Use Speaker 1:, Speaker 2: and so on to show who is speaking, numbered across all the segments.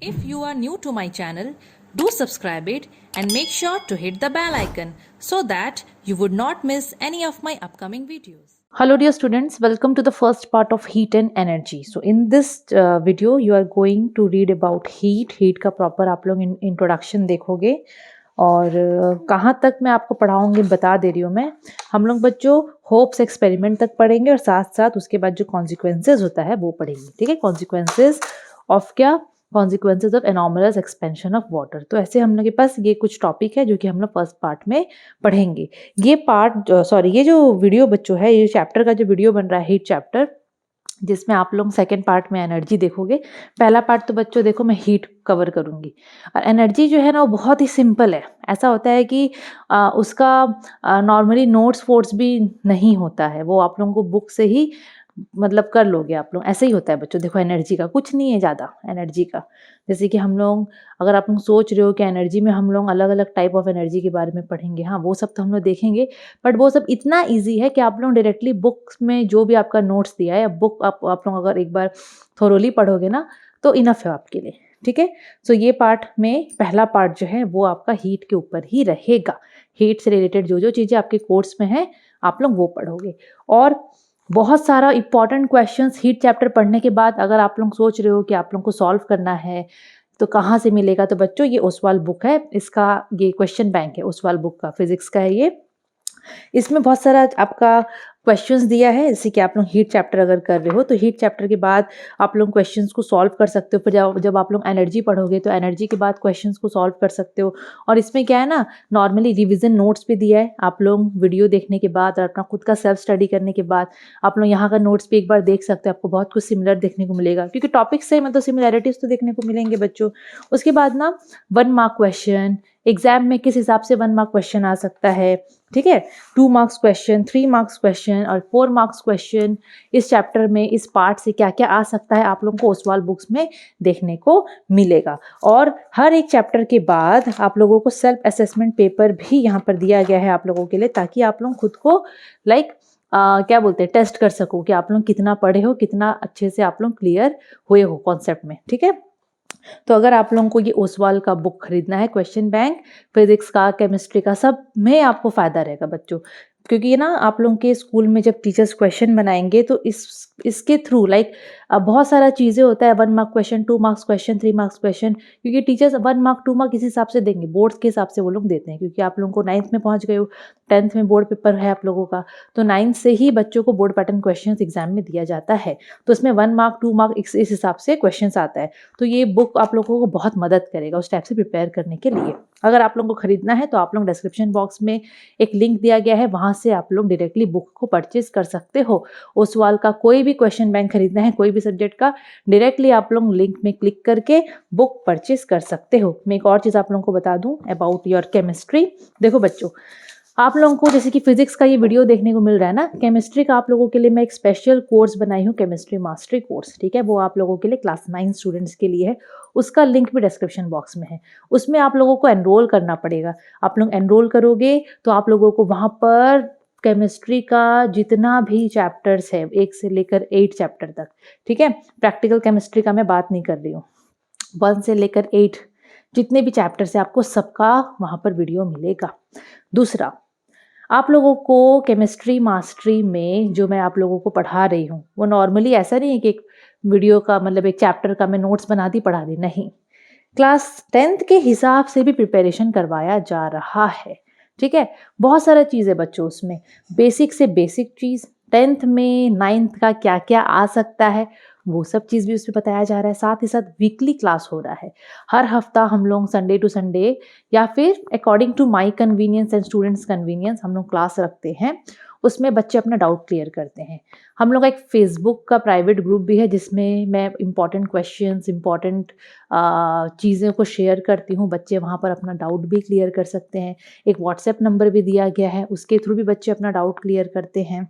Speaker 1: If you are new to my channel, do subscribe it and make sure to hit the bell icon so that you would not miss any of my upcoming videos. Hello dear students, welcome to the first part of heat and energy. So in this video you are going to read about heat का proper आप लोग introduction देखोगे और कहाँ तक मैं आपको पढ़ाऊंगी बता दे रही हूँ मैं। हम लोग बच्चों होप्स एक्सपेरिमेंट तक पढ़ेंगे और साथ साथ उसके बाद जो कॉन्सिक्वेंसेज होता है वो पढ़ेंगे, ठीक है। कॉन्सिक्वेंसेज ऑफ क्या, consequences of anomalous expansion of water. तो ऐसे हम लोग के पास ये कुछ टॉपिक है जो कि हम लोग फर्स्ट पार्ट में पढ़ेंगे। ये पार्ट ये जो वीडियो बच्चों है, ये चैप्टर का जो वीडियो बन रहा है हीट चैप्टर, जिसमें आप लोग सेकंड पार्ट में एनर्जी देखोगे। पहला पार्ट तो बच्चों देखो मैं हीट कवर करूंगी और एनर्जी जो है ना वो बहुत ही सिंपल है। ऐसा होता है कि उसका नॉर्मली नोट्स वोट्स भी नहीं होता है, वो आप लोगों को बुक से ही मतलब कर लोगे आप लोग। ऐसे ही होता है बच्चों। देखो एनर्जी का कुछ नहीं है ज़्यादा, एनर्जी का जैसे कि हम लोग, अगर आप लोग सोच रहे हो कि एनर्जी में हम लोग अलग अलग टाइप ऑफ एनर्जी के बारे में पढ़ेंगे, हाँ वो सब तो हम लोग देखेंगे, बट वो सब इतना इजी है कि आप लोग डायरेक्टली बुक्स में जो भी आपका नोट्स दिया है बुक आप लोग अगर एक बार थोरोली पढ़ोगे ना तो इनफ है आपके लिए, ठीक है। सो ये पार्ट में पहला पार्ट जो है वो आपका हीट के ऊपर ही रहेगा। हीट से रिलेटेड जो जो चीज़ें आपके कोर्स में हैं आप लोग वो पढ़ोगे। और बहुत सारा इंपॉर्टेंट क्वेश्चंस हीट चैप्टर पढ़ने के बाद अगर आप लोग सोच रहे हो कि आप लोग को सॉल्व करना है तो कहाँ से मिलेगा, तो बच्चों ये ओसवाल बुक है, इसका ये क्वेश्चन बैंक है ओसवाल बुक का, फिजिक्स का है ये। इसमें बहुत सारा आपका क्वेश्चंस दिया है, जैसे कि आप लोग हीट चैप्टर अगर कर रहे हो तो हीट चैप्टर के बाद आप लोग क्वेश्चंस को सॉल्व कर सकते हो। फिर जब आप लोग एनर्जी पढ़ोगे तो एनर्जी के बाद क्वेश्चंस को सॉल्व कर सकते हो। और इसमें क्या है ना, नॉर्मली रिवीजन नोट्स भी दिया है। आप लोग वीडियो देखने के बाद और अपना खुद का सेल्फ स्टडी करने के बाद आप लोग यहाँ का नोट्स भी एक बार देख सकते हो, आपको बहुत कुछ सिमिलर देखने को मिलेगा, क्योंकि टॉपिक से मतलब सिमिलैरिटीज तो देखने को मिलेंगे बच्चों। उसके बाद ना 1 मार्क क्वेश्चन, एग्जाम में किस हिसाब से 1 मार्क क्वेश्चन आ सकता है, ठीक है। 2 मार्क्स क्वेश्चन, 3 मार्क्स क्वेश्चन और 4 मार्क्स क्वेश्चन इस चैप्टर में, इस पार्ट से क्या क्या आ सकता है आप लोगों को ओसवाल बुक्स में देखने को मिलेगा। और हर एक चैप्टर के बाद आप लोगों को सेल्फ असेसमेंट पेपर भी यहाँ पर दिया गया है आप लोगों के लिए, ताकि आप लोग खुद को क्या बोलते हैं, टेस्ट कर सको कि आप लोग कितना पढ़े हो, कितना अच्छे से आप लोग क्लियर हुए हो कॉन्सेप्ट में, ठीक है। तो अगर आप लोगों को ये ओसवाल का बुक खरीदना है, क्वेश्चन बैंक, फिजिक्स का, केमिस्ट्री का, सब में आपको फायदा रहेगा बच्चों। क्योंकि ये ना आप लोगों के स्कूल में जब टीचर्स क्वेश्चन बनाएंगे तो इसके थ्रू बहुत सारा चीज़ें होता है। 1 mark question, 2 marks question, 3 marks question, क्योंकि टीचर्स 1 मार्क 2 मार्क इस हिसाब से देंगे, बोर्ड्स के हिसाब से वो लोग देते हैं। क्योंकि आप लोगों को 9th में पहुंच गए हो, 10th में बोर्ड पेपर है आप लोगों का, तो 9th से ही बच्चों को बोर्ड पैटर्न क्वेश्चन एग्जाम में दिया जाता है। तो इसमें 1 मार्क 2 मार्क इस हिसाब से क्वेश्चन आता है। तो ये बुक आप लोगों को बहुत मदद करेगा उस टाइप से प्रिपेयर करने के लिए। अगर आप लोगों को खरीदना है तो आप लोग डिस्क्रिप्शन बॉक्स में एक लिंक दिया गया है, वहां से आप लोग डायरेक्टली बुक को परचेज कर सकते हो। ओसवाल का कोई भी क्वेश्चन बैंक खरीदना है, कोई भी सब्जेक्ट का, डायरेक्टली आप लोग लिंक में क्लिक करके बुक परचेज कर सकते हो। मैं एक और चीज़ आप लोगों को बता दूं अबाउट योर केमिस्ट्री। देखो बच्चों, आप लोगों को जैसे कि फिजिक्स का ये वीडियो देखने को मिल रहा है ना, केमिस्ट्री का आप लोगों के लिए मैं एक स्पेशल कोर्स बनाई हूँ, केमिस्ट्री मास्टरी कोर्स, ठीक है। वो आप लोगों के लिए क्लास 9 स्टूडेंट्स के लिए है, उसका लिंक भी डिस्क्रिप्शन बॉक्स में है। उसमें आप लोगों को एनरोल करना पड़ेगा। आप लोग एनरोल करोगे तो आप लोगों को वहाँ पर केमिस्ट्री का जितना भी चैप्टर्स है 1 से लेकर 8 चैप्टर तक, ठीक है, प्रैक्टिकल केमिस्ट्री का मैं बात नहीं कर रही हूँ, 1 से लेकर 8 जितने भी चैप्टर्स है आपको सबका वहाँ पर वीडियो मिलेगा। दूसरा, आप लोगों को केमिस्ट्री मास्टरी में जो मैं आप लोगों को पढ़ा रही हूँ वो नॉर्मली ऐसा नहीं है कि एक वीडियो का मतलब एक चैप्टर का मैं नोट्स बना दी पढ़ा दी, नहीं, क्लास 10th के हिसाब से भी प्रिपरेशन करवाया जा रहा है, ठीक है। बहुत सारा चीज़ है बच्चों उसमें, बेसिक से बेसिक चीज़, 10th में 9th का क्या क्या आ सकता है वो सब चीज़ भी उसमें बताया जा रहा है। साथ ही साथ वीकली क्लास हो रहा है, हर हफ्ता हम लोग संडे टू संडे या फिर according to my convenience and students convenience हम लोग क्लास रखते हैं। उसमें बच्चे अपना डाउट क्लियर करते हैं। हम लोग का एक फेसबुक का प्राइवेट ग्रुप भी है जिसमें मैं इंपॉर्टेंट क्वेश्चंस, इंपॉर्टेंट चीज़ों को शेयर करती हूँ। बच्चे वहाँ पर अपना डाउट भी क्लियर कर सकते हैं। एक व्हाट्सएप नंबर भी दिया गया है, उसके थ्रू भी बच्चे अपना डाउट क्लियर करते हैं।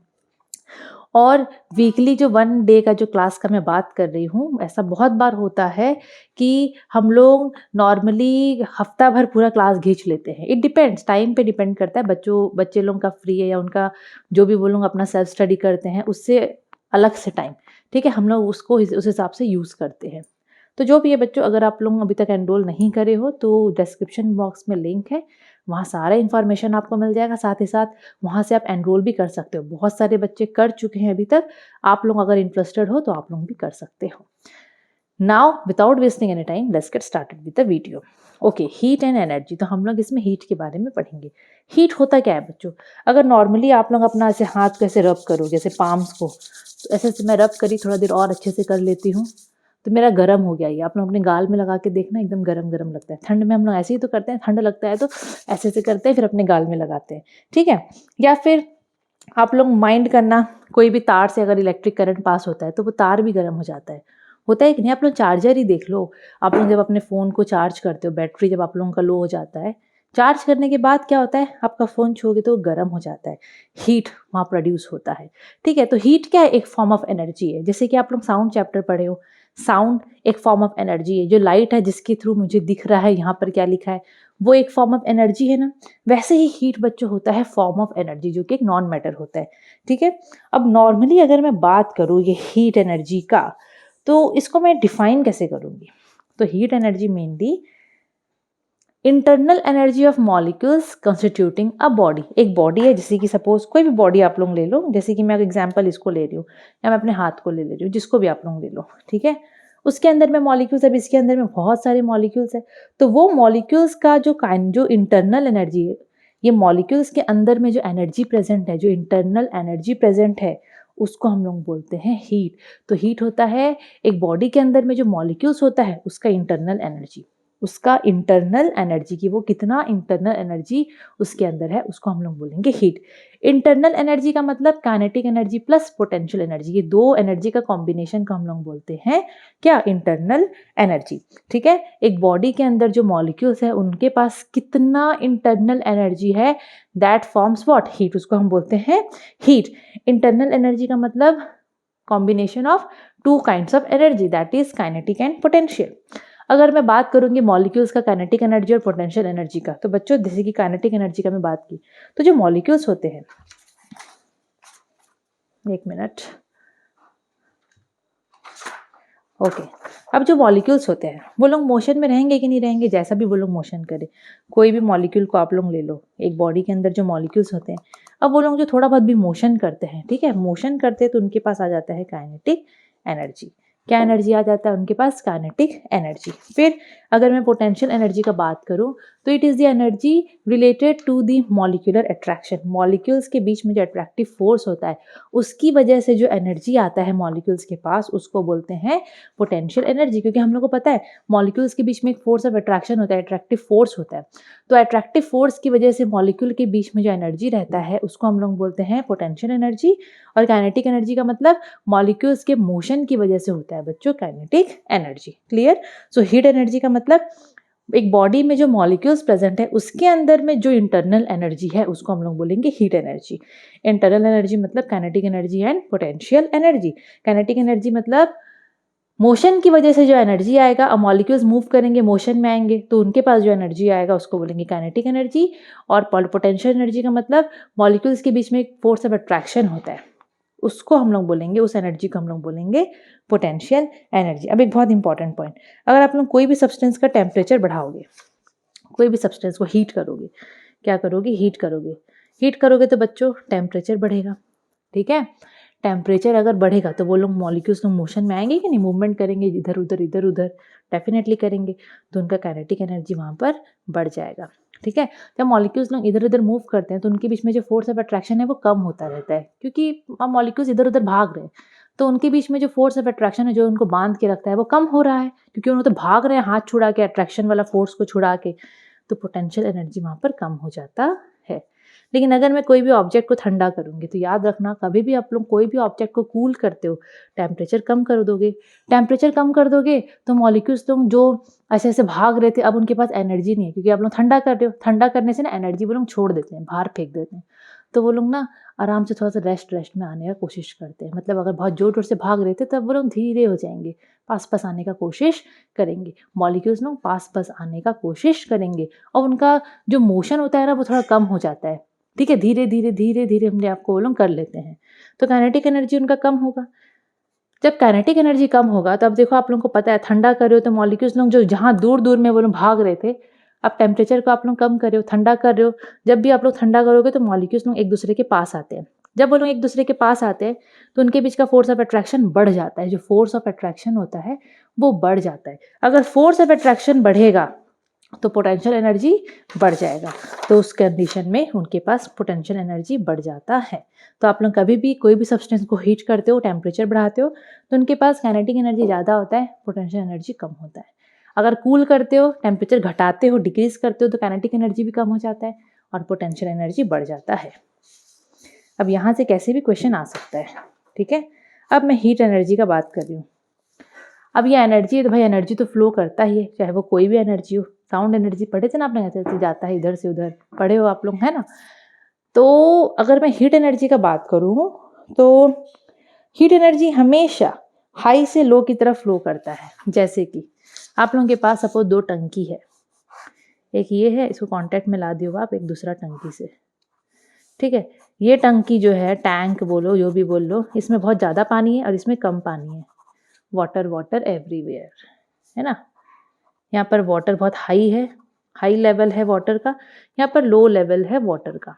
Speaker 1: और वीकली जो 1 डे का जो क्लास का मैं बात कर रही हूँ, ऐसा बहुत बार होता है कि हम लोग नॉर्मली हफ्ता भर पूरा क्लास खींच लेते हैं। इट डिपेंड्स, टाइम पे डिपेंड करता है, बच्चे लोगों का फ्री है या उनका जो भी वो लोग अपना सेल्फ स्टडी करते हैं उससे अलग से टाइम, ठीक है, हम लोग उसको उस हिसाब से यूज़ करते हैं। तो जो भी है बच्चों, अगर आप लोग अभी तक एनरोल नहीं करे हो तो डिस्क्रिप्शन बॉक्स में लिंक है, वहाँ सारा इन्फॉर्मेशन आपको मिल जाएगा। साथ ही साथ वहाँ से आप एनरोल भी कर सकते हो। बहुत सारे बच्चे कर चुके हैं अभी तक। आप लोग अगर इंटरेस्टेड हो तो आप लोग भी कर सकते हो। Now without wasting any time let's get started with the video. Okay, heat and energy. तो हम लोग इसमें हीट के बारे में पढ़ेंगे। हीट होता क्या है बच्चों? अगर नॉर्मली आप लोग अपना ऐसे हाथ को ऐसे रब करो, जैसे पाम्स को, तो ऐसे मैं रब करी, थोड़ा देर और अच्छे से कर लेती हूँ तो मेरा गर्म हो गया। ये आप लोग अपने गाल में लगा के देखना, एकदम गरम गरम लगता है। ठंड में हम लोग ऐसे ही तो करते हैं, ठंड लगता है तो ऐसे ऐसे करते हैं, फिर अपने गाल में लगाते हैं, ठीक है। या फिर आप लोग माइंड करना, कोई भी तार से अगर इलेक्ट्रिक करंट पास होता है तो वो तार भी गर्म हो जाता है, होता है कि नहीं? आप लोग चार्जर ही देख लो। आप लोग जब अपने फ़ोन को चार्ज करते हो, बैटरी जब आप लोगों का लो हो जाता है, चार्ज करने के बाद क्या होता है, आपका फ़ोन छूओगे तो गर्म हो जाता है, हीट वहाँ प्रोड्यूस होता है, ठीक है। तो हीट क्या है? एक फॉर्म ऑफ एनर्जी है। जैसे कि आप लोग साउंड चैप्टर पढ़े हो, साउंड एक फॉर्म ऑफ एनर्जी है। जो लाइट है जिसके थ्रू मुझे दिख रहा है यहाँ पर क्या लिखा है, वो एक फॉर्म ऑफ एनर्जी है ना। वैसे ही हीट बच्चों होता है फॉर्म ऑफ एनर्जी, जो कि एक नॉन मैटर होता है, ठीक है। अब नॉर्मली अगर मैं बात करूँ ये हीट एनर्जी का, तो इसको मैं डिफाइन कैसे करूँगी? तो heat energy mainly internal energy of molecules constituting a body. एक बॉडी है, जैसे कि सपोज कोई भी बॉडी आप लोग ले लो, जैसे कि मैं एग्जांपल इसको ले रही हूँ या मैं अपने हाथ को ले रही हूँ, जिसको भी आप लोग ले लो, ठीक है। उसके अंदर में मॉलिक्यूल्स, अब इसके अंदर में बहुत सारे मॉलिक्यूल्स है, तो वो मॉलिक्यूल्स का जो इंटरनल एनर्जी है, ये मॉलिक्यूल्स के अंदर में जो एनर्जी प्रेजेंट है, जो इंटरनल एनर्जी प्रेजेंट है, उसको हम लोग बोलते हैं हीट। तो हीट होता है एक बॉडी के अंदर में जो मॉलिक्यूल्स होता है उसका इंटरनल एनर्जी, उसका इंटरनल एनर्जी की वो कितना इंटरनल एनर्जी उसके अंदर है, उसको हम लोग बोलेंगे हीट। इंटरनल एनर्जी का मतलब kinetic energy plus potential energy, ये दो एनर्जी का कॉम्बिनेशन को हम लोग बोलते हैं क्या? इंटरनल एनर्जी, ठीक है। एक बॉडी के अंदर जो मॉलिक्यूल्स है उनके पास कितना इंटरनल एनर्जी है, दैट फॉर्म्स व्हाट? हीट, उसको हम बोलते हैं हीट। इंटरनल एनर्जी का मतलब combination of two kinds of energy, that is kinetic and potential. अगर मैं बात करूंगी मॉलिक्यूल्स का काइनेटिक एनर्जी और पोटेंशियल एनर्जी का, तो बच्चों जैसे कि काइनेटिक एनर्जी का मैं बात की, तो जो मॉलिक्यूल्स होते हैं, एक मिनट, ओके। अब जो मॉलिक्यूल्स होते हैं वो लोग मोशन में रहेंगे कि नहीं रहेंगे, जैसा भी वो लोग मोशन करें। कोई भी मॉलिक्यूल को आप लोग ले लो, एक बॉडी के अंदर जो मॉलिक्यूल्स होते हैं, अब वो लोग जो थोड़ा बहुत भी मोशन करते हैं, ठीक है, मोशन करते हैं तो उनके पास आ जाता है काइनेटिक एनर्जी। क्या एनर्जी आ जाता है उनके पास? Kinetic energy. फिर अगर मैं पोटेंशियल एनर्जी का बात करूं, तो it is the energy related to the molecular attraction. Molecules के बीच में जो अट्रैक्टिव फोर्स होता है, उसकी वजह से जो एनर्जी आता है मॉलिक्यूल्स के पास, उसको बोलते हैं पोटेंशियल एनर्जी। क्योंकि हम लोग को पता है मॉलिक्यूल्स के बीच में एक फोर्स ऑफ अट्रैक्शन होता है, अट्रैक्टिव फोर्स होता है। तो अट्रैक्टिव फोर्स की वजह से मॉलिक्यूल के बीच में जो एनर्जी रहता है उसको हम लोग बोलते हैं पोटेंशियल एनर्जी। और काइनेटिक एनर्जी का मतलब मॉलिक्यूल्स के मोशन की वजह से होता है बच्चों काइनेटिक एनर्जी। क्लियर? सो हीट एनर्जी का मतलब एक बॉडी में जो मॉलिक्यूल्स प्रेजेंट है उसके अंदर में जो इंटरनल एनर्जी है उसको हम लोग बोलेंगे हीट एनर्जी। इंटरनल एनर्जी मतलब kinetic energy and potential energy. Kinetic energy मतलब मोशन की वजह से जो एनर्जी आएगा, अब मॉलिक्यूल्स मूव करेंगे, मोशन में आएंगे, तो उनके पास जो एनर्जी आएगा उसको बोलेंगे काइनेटिक एनर्जी। और पोटेंशियल एनर्जी का मतलब मॉलिक्यूल्स के बीच में एक फोर्स ऑफ अट्रैक्शन होता है, उसको हम लोग बोलेंगे, उस एनर्जी को हम लोग बोलेंगे पोटेंशियल एनर्जी। अब एक बहुत इंपॉर्टेंट पॉइंट, अगर आप लोग कोई भी सब्सटेंस का टेम्परेचर बढ़ाओगे, कोई भी सब्सटेंस को हीट करोगे, क्या करोगे? हीट करोगे। हीट करोगे तो बच्चों टेम्परेचर बढ़ेगा, ठीक है। टेम्परेचर अगर बढ़ेगा तो वो लोग मॉलिक्यूल्स लोग मोशन में आएंगे कि नहीं, मूवमेंट करेंगे इधर उधर इधर उधर, डेफिनेटली करेंगे, तो उनका काइनेटिक एनर्जी वहाँ पर बढ़ जाएगा, ठीक है। जब मॉलिक्यूल्स लोग इधर उधर मूव करते हैं तो उनके बीच में जो फोर्स ऑफ अट्रैक्शन है वो कम होता रहता है, क्योंकि अब मॉलिक्यूल्स इधर उधर भाग रहे हैं, तो उनके बीच में जो फोर्स ऑफ अट्रैक्शन है जो उनको बांध के रखता है वो कम हो रहा है, क्योंकि उन्होंने तो भाग रहे हैं हाथ छुड़ा के, अट्रैक्शन वाला फोर्स को छुड़ा के, तो पोटेंशियल एनर्जी वहाँ पर कम हो जाता है। लेकिन अगर मैं कोई भी ऑब्जेक्ट को ठंडा करूँगी तो याद रखना, कभी भी आप लोग कोई भी ऑब्जेक्ट को कूल करते हो, टेम्परेचर कम कर दोगे। टेम्परेचर कम कर दोगे तो मॉलिक्यूल्स लोग जो ऐसे ऐसे भाग रहे थे, अब उनके पास एनर्जी नहीं है, क्योंकि आप लोग ठंडा कर रहे हो। ठंडा करने से ना एनर्जी वो लोग छोड़ देते हैं, बाहर फेंक देते हैं, तो वो लोग ना आराम से थोड़ा सा रेस्ट में आने का कोशिश करते हैं। मतलब अगर बहुत जोर जोर से भाग रहे थे तब वो लोग धीरे हो जाएंगे, पास आने का कोशिश करेंगे। मॉलिक्यूल्स लोग पास आने का कोशिश करेंगे और उनका जो मोशन होता है ना वो थोड़ा कम हो जाता है, ठीक है। धीरे धीरे धीरे धीरे अपने आप को वो लोग कर लेते हैं, तो काइनेटिक एनर्जी उनका कम होगा, जब काइनेटिक एनर्जी कम होगा तो अब देखो आप लोगों को पता है ठंडा कर रहे हो तो मॉलिक्यूल्स लोग जो जहाँ दूर दूर में वो लोग भाग रहे थे, अब टेम्परेचर को आप लोग कम कर रहे हो, ठंडा कर रहे हो। जब भी आप लोग ठंडा करोगे तो मॉलिक्यूल्स लोग एक दूसरे के पास आते हैं। जब वो लोग एक दूसरे के पास आते हैं तो उनके बीच का फोर्स ऑफ अट्रैक्शन बढ़ जाता है। जो फोर्स ऑफ अट्रैक्शन होता है वो बढ़ जाता है। अगर फोर्स ऑफ अट्रैक्शन बढ़ेगा तो पोटेंशियल एनर्जी बढ़ जाएगा। तो उस कंडीशन में उनके पास पोटेंशियल एनर्जी बढ़ जाता है। तो आप लोग कभी भी कोई भी सब्सटेंस को हीट करते हो, टेम्परेचर बढ़ाते हो, तो उनके पास काइनेटिक एनर्जी ज़्यादा होता है, पोटेंशियल एनर्जी कम होता है। अगर कूल करते हो, टेम्परेचर घटाते हो, डिक्रीज करते हो, तो काइनेटिक एनर्जी भी कम हो जाता है और पोटेंशियल एनर्जी बढ़ जाता है। अब यहाँ से कैसे भी क्वेश्चन आ सकता है, ठीक है। अब मैं हीट एनर्जी का बात कर रही हूँ। अब ये एनर्जी है तो भाई एनर्जी तो फ्लो करता ही है, चाहे वो कोई भी एनर्जी हो। साउंड एनर्जी पढ़े थे ना आपने, ऐसे जाता है इधर से उधर, पढ़े हो आप लोग, है ना। तो अगर मैं हीट एनर्जी का बात करूँ तो हीट एनर्जी हमेशा हाई से लो की तरफ फ्लो करता है। जैसे कि आप लोगों के पास सपोज 2 टंकी है, एक ये है, इसको कांटेक्ट में ला दियो आप एक दूसरा टंकी से, ठीक है। ये टंकी जो है, टैंक बोलो, जो भी बोल लो, इसमें बहुत ज़्यादा पानी है और इसमें कम पानी है। वाटर वाटर एवरीवेयर, है ना। यहाँ पर वाटर बहुत हाई है, हाई लेवल है वाटर का, यहाँ पर लो लेवल है वाटर का।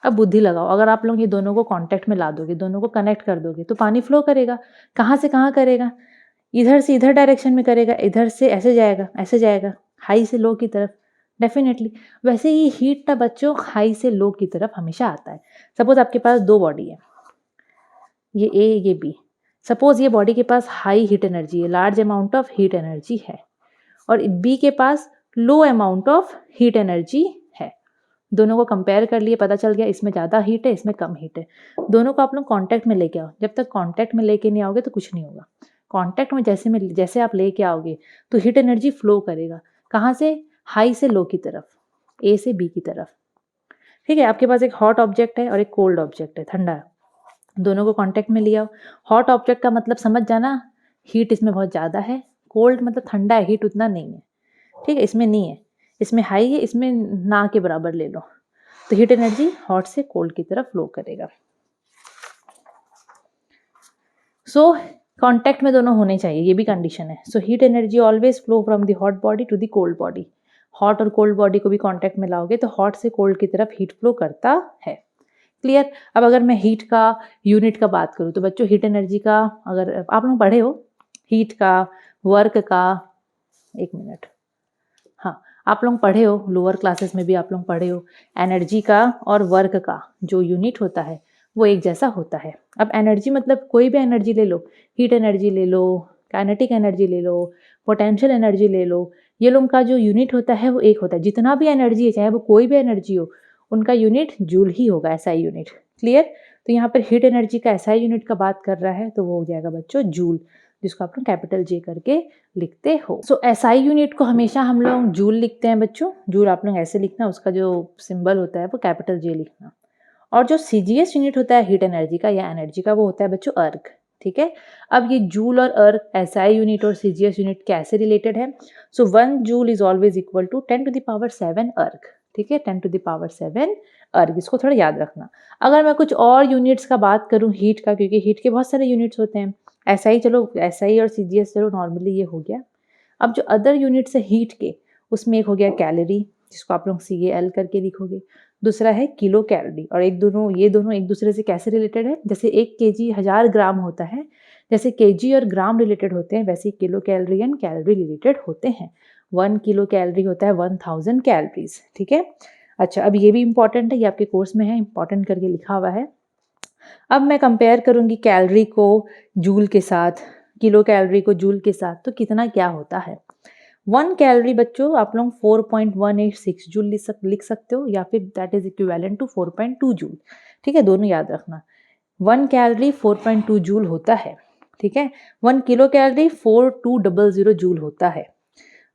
Speaker 1: अब बुद्धि लगाओ, अगर आप लोग ये दोनों को कांटेक्ट में ला दोगे, दोनों को कनेक्ट कर दोगे, तो पानी फ्लो करेगा। कहाँ से कहाँ करेगा? इधर से इधर डायरेक्शन में करेगा, इधर से ऐसे जाएगा, हाई से लो की तरफ, डेफिनेटली। वैसे ही हीट का बच्चों हाई से लो की तरफ हमेशा आता है। सपोज आपके पास 2 बॉडी है, ये ए ये बी। सपोज ये बॉडी के पास हाई हीट एनर्जी है, large amount of heat energy है, और बी के पास low amount of heat energy है। दोनों को कंपेयर कर लिए, पता चल गया इसमें ज़्यादा हीट है, इसमें कम हीट है। दोनों को आप लोग कांटेक्ट में लेके आओ। जब तक कांटेक्ट में लेके नहीं आओगे तो कुछ नहीं होगा। कांटेक्ट में जैसे आप लेके आओगे तो हीट एनर्जी फ्लो करेगा। कहाँ से? हाई से लो की तरफ, ए से बी की तरफ, ठीक है। आपके पास एक हॉट ऑब्जेक्ट है और एक कोल्ड ऑब्जेक्ट है, ठंडा है। दोनों को कांटेक्ट में ले आओ। हॉट ऑब्जेक्ट का मतलब समझ जाना, हीट इसमें बहुत ज़्यादा है। कोल्ड मतलब ठंडा है, हीट उतना नहीं है, ठीक है। इसमें नहीं है, इसमें हाई है, इसमें ना के बराबर ले लो। तो हीट एनर्जी हॉट से कोल्ड की तरफ फ्लो करेगा। सो कांटेक्ट में दोनों होने चाहिए, ये भी कंडीशन है। So heat energy always flow from the hot body to the cold body. Hot और कोल्ड बॉडी को भी कांटेक्ट में लाओगे तो हॉट से कोल्ड की तरफ हीट फ्लो करता है। क्लियर। अब अगर मैं हीट का यूनिट का बात करूँ तो बच्चों हीट एनर्जी का, अगर आप लोग पढ़े हो हीट का, वर्क का, एक मिनट, हाँ आप लोग पढ़े हो, लोअर क्लासेस में भी आप लोग पढ़े हो, एनर्जी का और वर्क का जो यूनिट होता है वो एक जैसा होता है। अब एनर्जी मतलब कोई भी एनर्जी ले लो, हीट एनर्जी ले लो, काइनेटिक एनर्जी ले लो, पोटेंशियल एनर्जी ले लो, ये लोग का जो यूनिट होता है वो एक होता है। जितना भी एनर्जी है, चाहे वो कोई भी एनर्जी हो, उनका यूनिट जूल ही होगा, एसआई यूनिट। क्लियर। तो यहाँ पर हीट एनर्जी का एसआई यूनिट का बात कर रहा है तो वो हो जाएगा बच्चों जूल, जिसको आप लोग कैपिटल जे करके लिखते हो। सो एसआई यूनिट को हमेशा हम लोग जूल लिखते हैं बच्चों। जूल आप लोग ऐसे लिखना, उसका जो सिंबल होता है वो कैपिटल जे लिखना। और जो सीजीएस यूनिट होता है हीट एनर्जी का या एनर्जी का, वो होता है बच्चों अर्क, ठीक है। अब ये जूल और अर्क, एसआई यूनिट और सीजीएस यूनिट कैसे रिलेटेड है? So 1 joule is always equal to 10⁻⁷ erg, ठीक है, 10⁻⁷ अर्क। इसको थोड़ा याद रखना। अगर मैं कुछ और यूनिट्स का बात करूँ हीट का, क्योंकि हीट के बहुत सारे यूनिट्स होते हैं, एसआई चलो, एसआई और सीजीएस चलो नॉर्मली ये हो गया। अब जो अदर यूनिट्स है हीट के, उसमें एक हो गया कैलोरी, जिसको आप लोग CAL करके लिखोगे। दूसरा है किलो कैलोरी, और ये दोनों एक दूसरे से कैसे रिलेटेड है? जैसे 1 kg 1000 ग्राम होता है, जैसे kg और ग्राम रिलेटेड होते हैं, वैसे kilo calorie and calorie related होते हैं। 1 किलो कैलोरी होता है 1000 कैलोरीज, ठीक है। अच्छा, अब ये भी इंपॉर्टेंट है, ये आपके कोर्स में है, इंपॉर्टेंट करके लिखा हुआ है। अब मैं कंपेयर करूंगी कैलोरी को जूल के साथ, किलो कैलोरी को जूल के साथ, तो कितना क्या होता है? 1 कैलोरी बच्चों आप लोग 4.186 जूल लिख सकते हो, या फिर that is equivalent to 4.2 joule, ठीक है। दोनों याद रखना। 1 कैलोरी 4.2 जूल होता है, ठीक है। 1 किलो कैलोरी 4200 जूल होता है।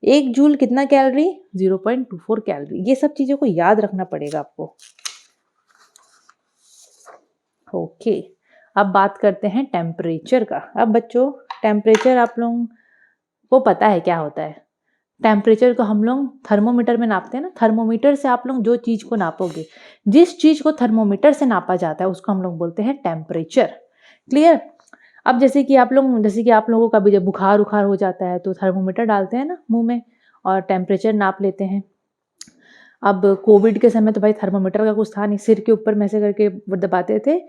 Speaker 1: 1 जूल कितना कैलोरी? 0.24 कैलोरी। ये सब चीज़ों को याद रखना पड़ेगा आपको। ओके, अब बात करते हैं टेम्परेचर का। अब बच्चों टेम्परेचर आप लोगों को पता है क्या होता है? टेम्परेचर को हम लोग थर्मोमीटर में नापते हैं ना। थर्मोमीटर से आप लोग जो चीज़ को नापोगे, जिस चीज़ को थर्मोमीटर से नापा जाता है उसको हम लोग बोलते हैं टेम्परेचर। क्लियर। अब जैसे कि आप लोगों का भी जब बुखार उखार हो जाता है तो थर्मोमीटर डालते हैं ना मुंह में और टेम्परेचर नाप लेते हैं। अब कोविड के समय तो भाई थर्मोमीटर का कुछ था नहीं, सिर के ऊपर में ऐसे करके वो दबाते थे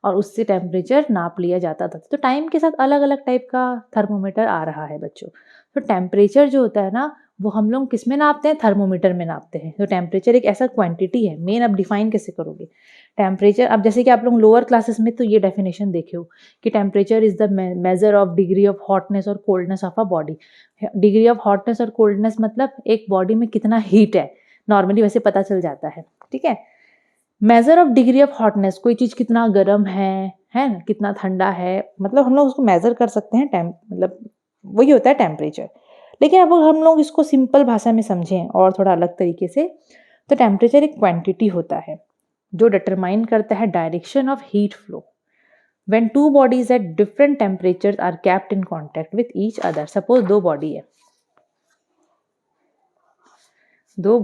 Speaker 1: और उससे टेम्परेचर नाप लिया जाता था। तो टाइम के साथ अलग अलग टाइप का थर्मोमीटर आ रहा है बच्चों। तो टेम्परेचर जो होता है ना, वो हम लोग किस में नापते हैं? थर्मोमीटर में नापते हैं। तो टेम्परेचर एक ऐसा क्वांटिटी है, मेन अब डिफाइन कैसे करोगे टेम्परेचर? अब जैसे कि आप लोग लोअर क्लासेस में तो ये डेफिनेशन देखे हो कि temperature is the measure of degree of hotness और coldness of a body. Degree of hotness और कोल्डनेस मतलब एक बॉडी में कितना हीट है, नॉर्मली वैसे पता चल जाता है, ठीक है। Major of degree of hotness, कोई चीज कितना गर्म है ना, कितना ठंडा है, मतलब हम लोग उसको मेजर कर सकते हैं। मतलब वही होता है टेम्परेचर। लेकिन अब हम लोग इसको सिंपल भाषा में समझें और थोड़ा अलग तरीके से, तो टेम्परेचर एक क्वांटिटी होता है जो डिटरमाइन करता है direction of heat flow when two bodies at different temperatures are kept in contact with each other. Suppose दो बॉडी है, दो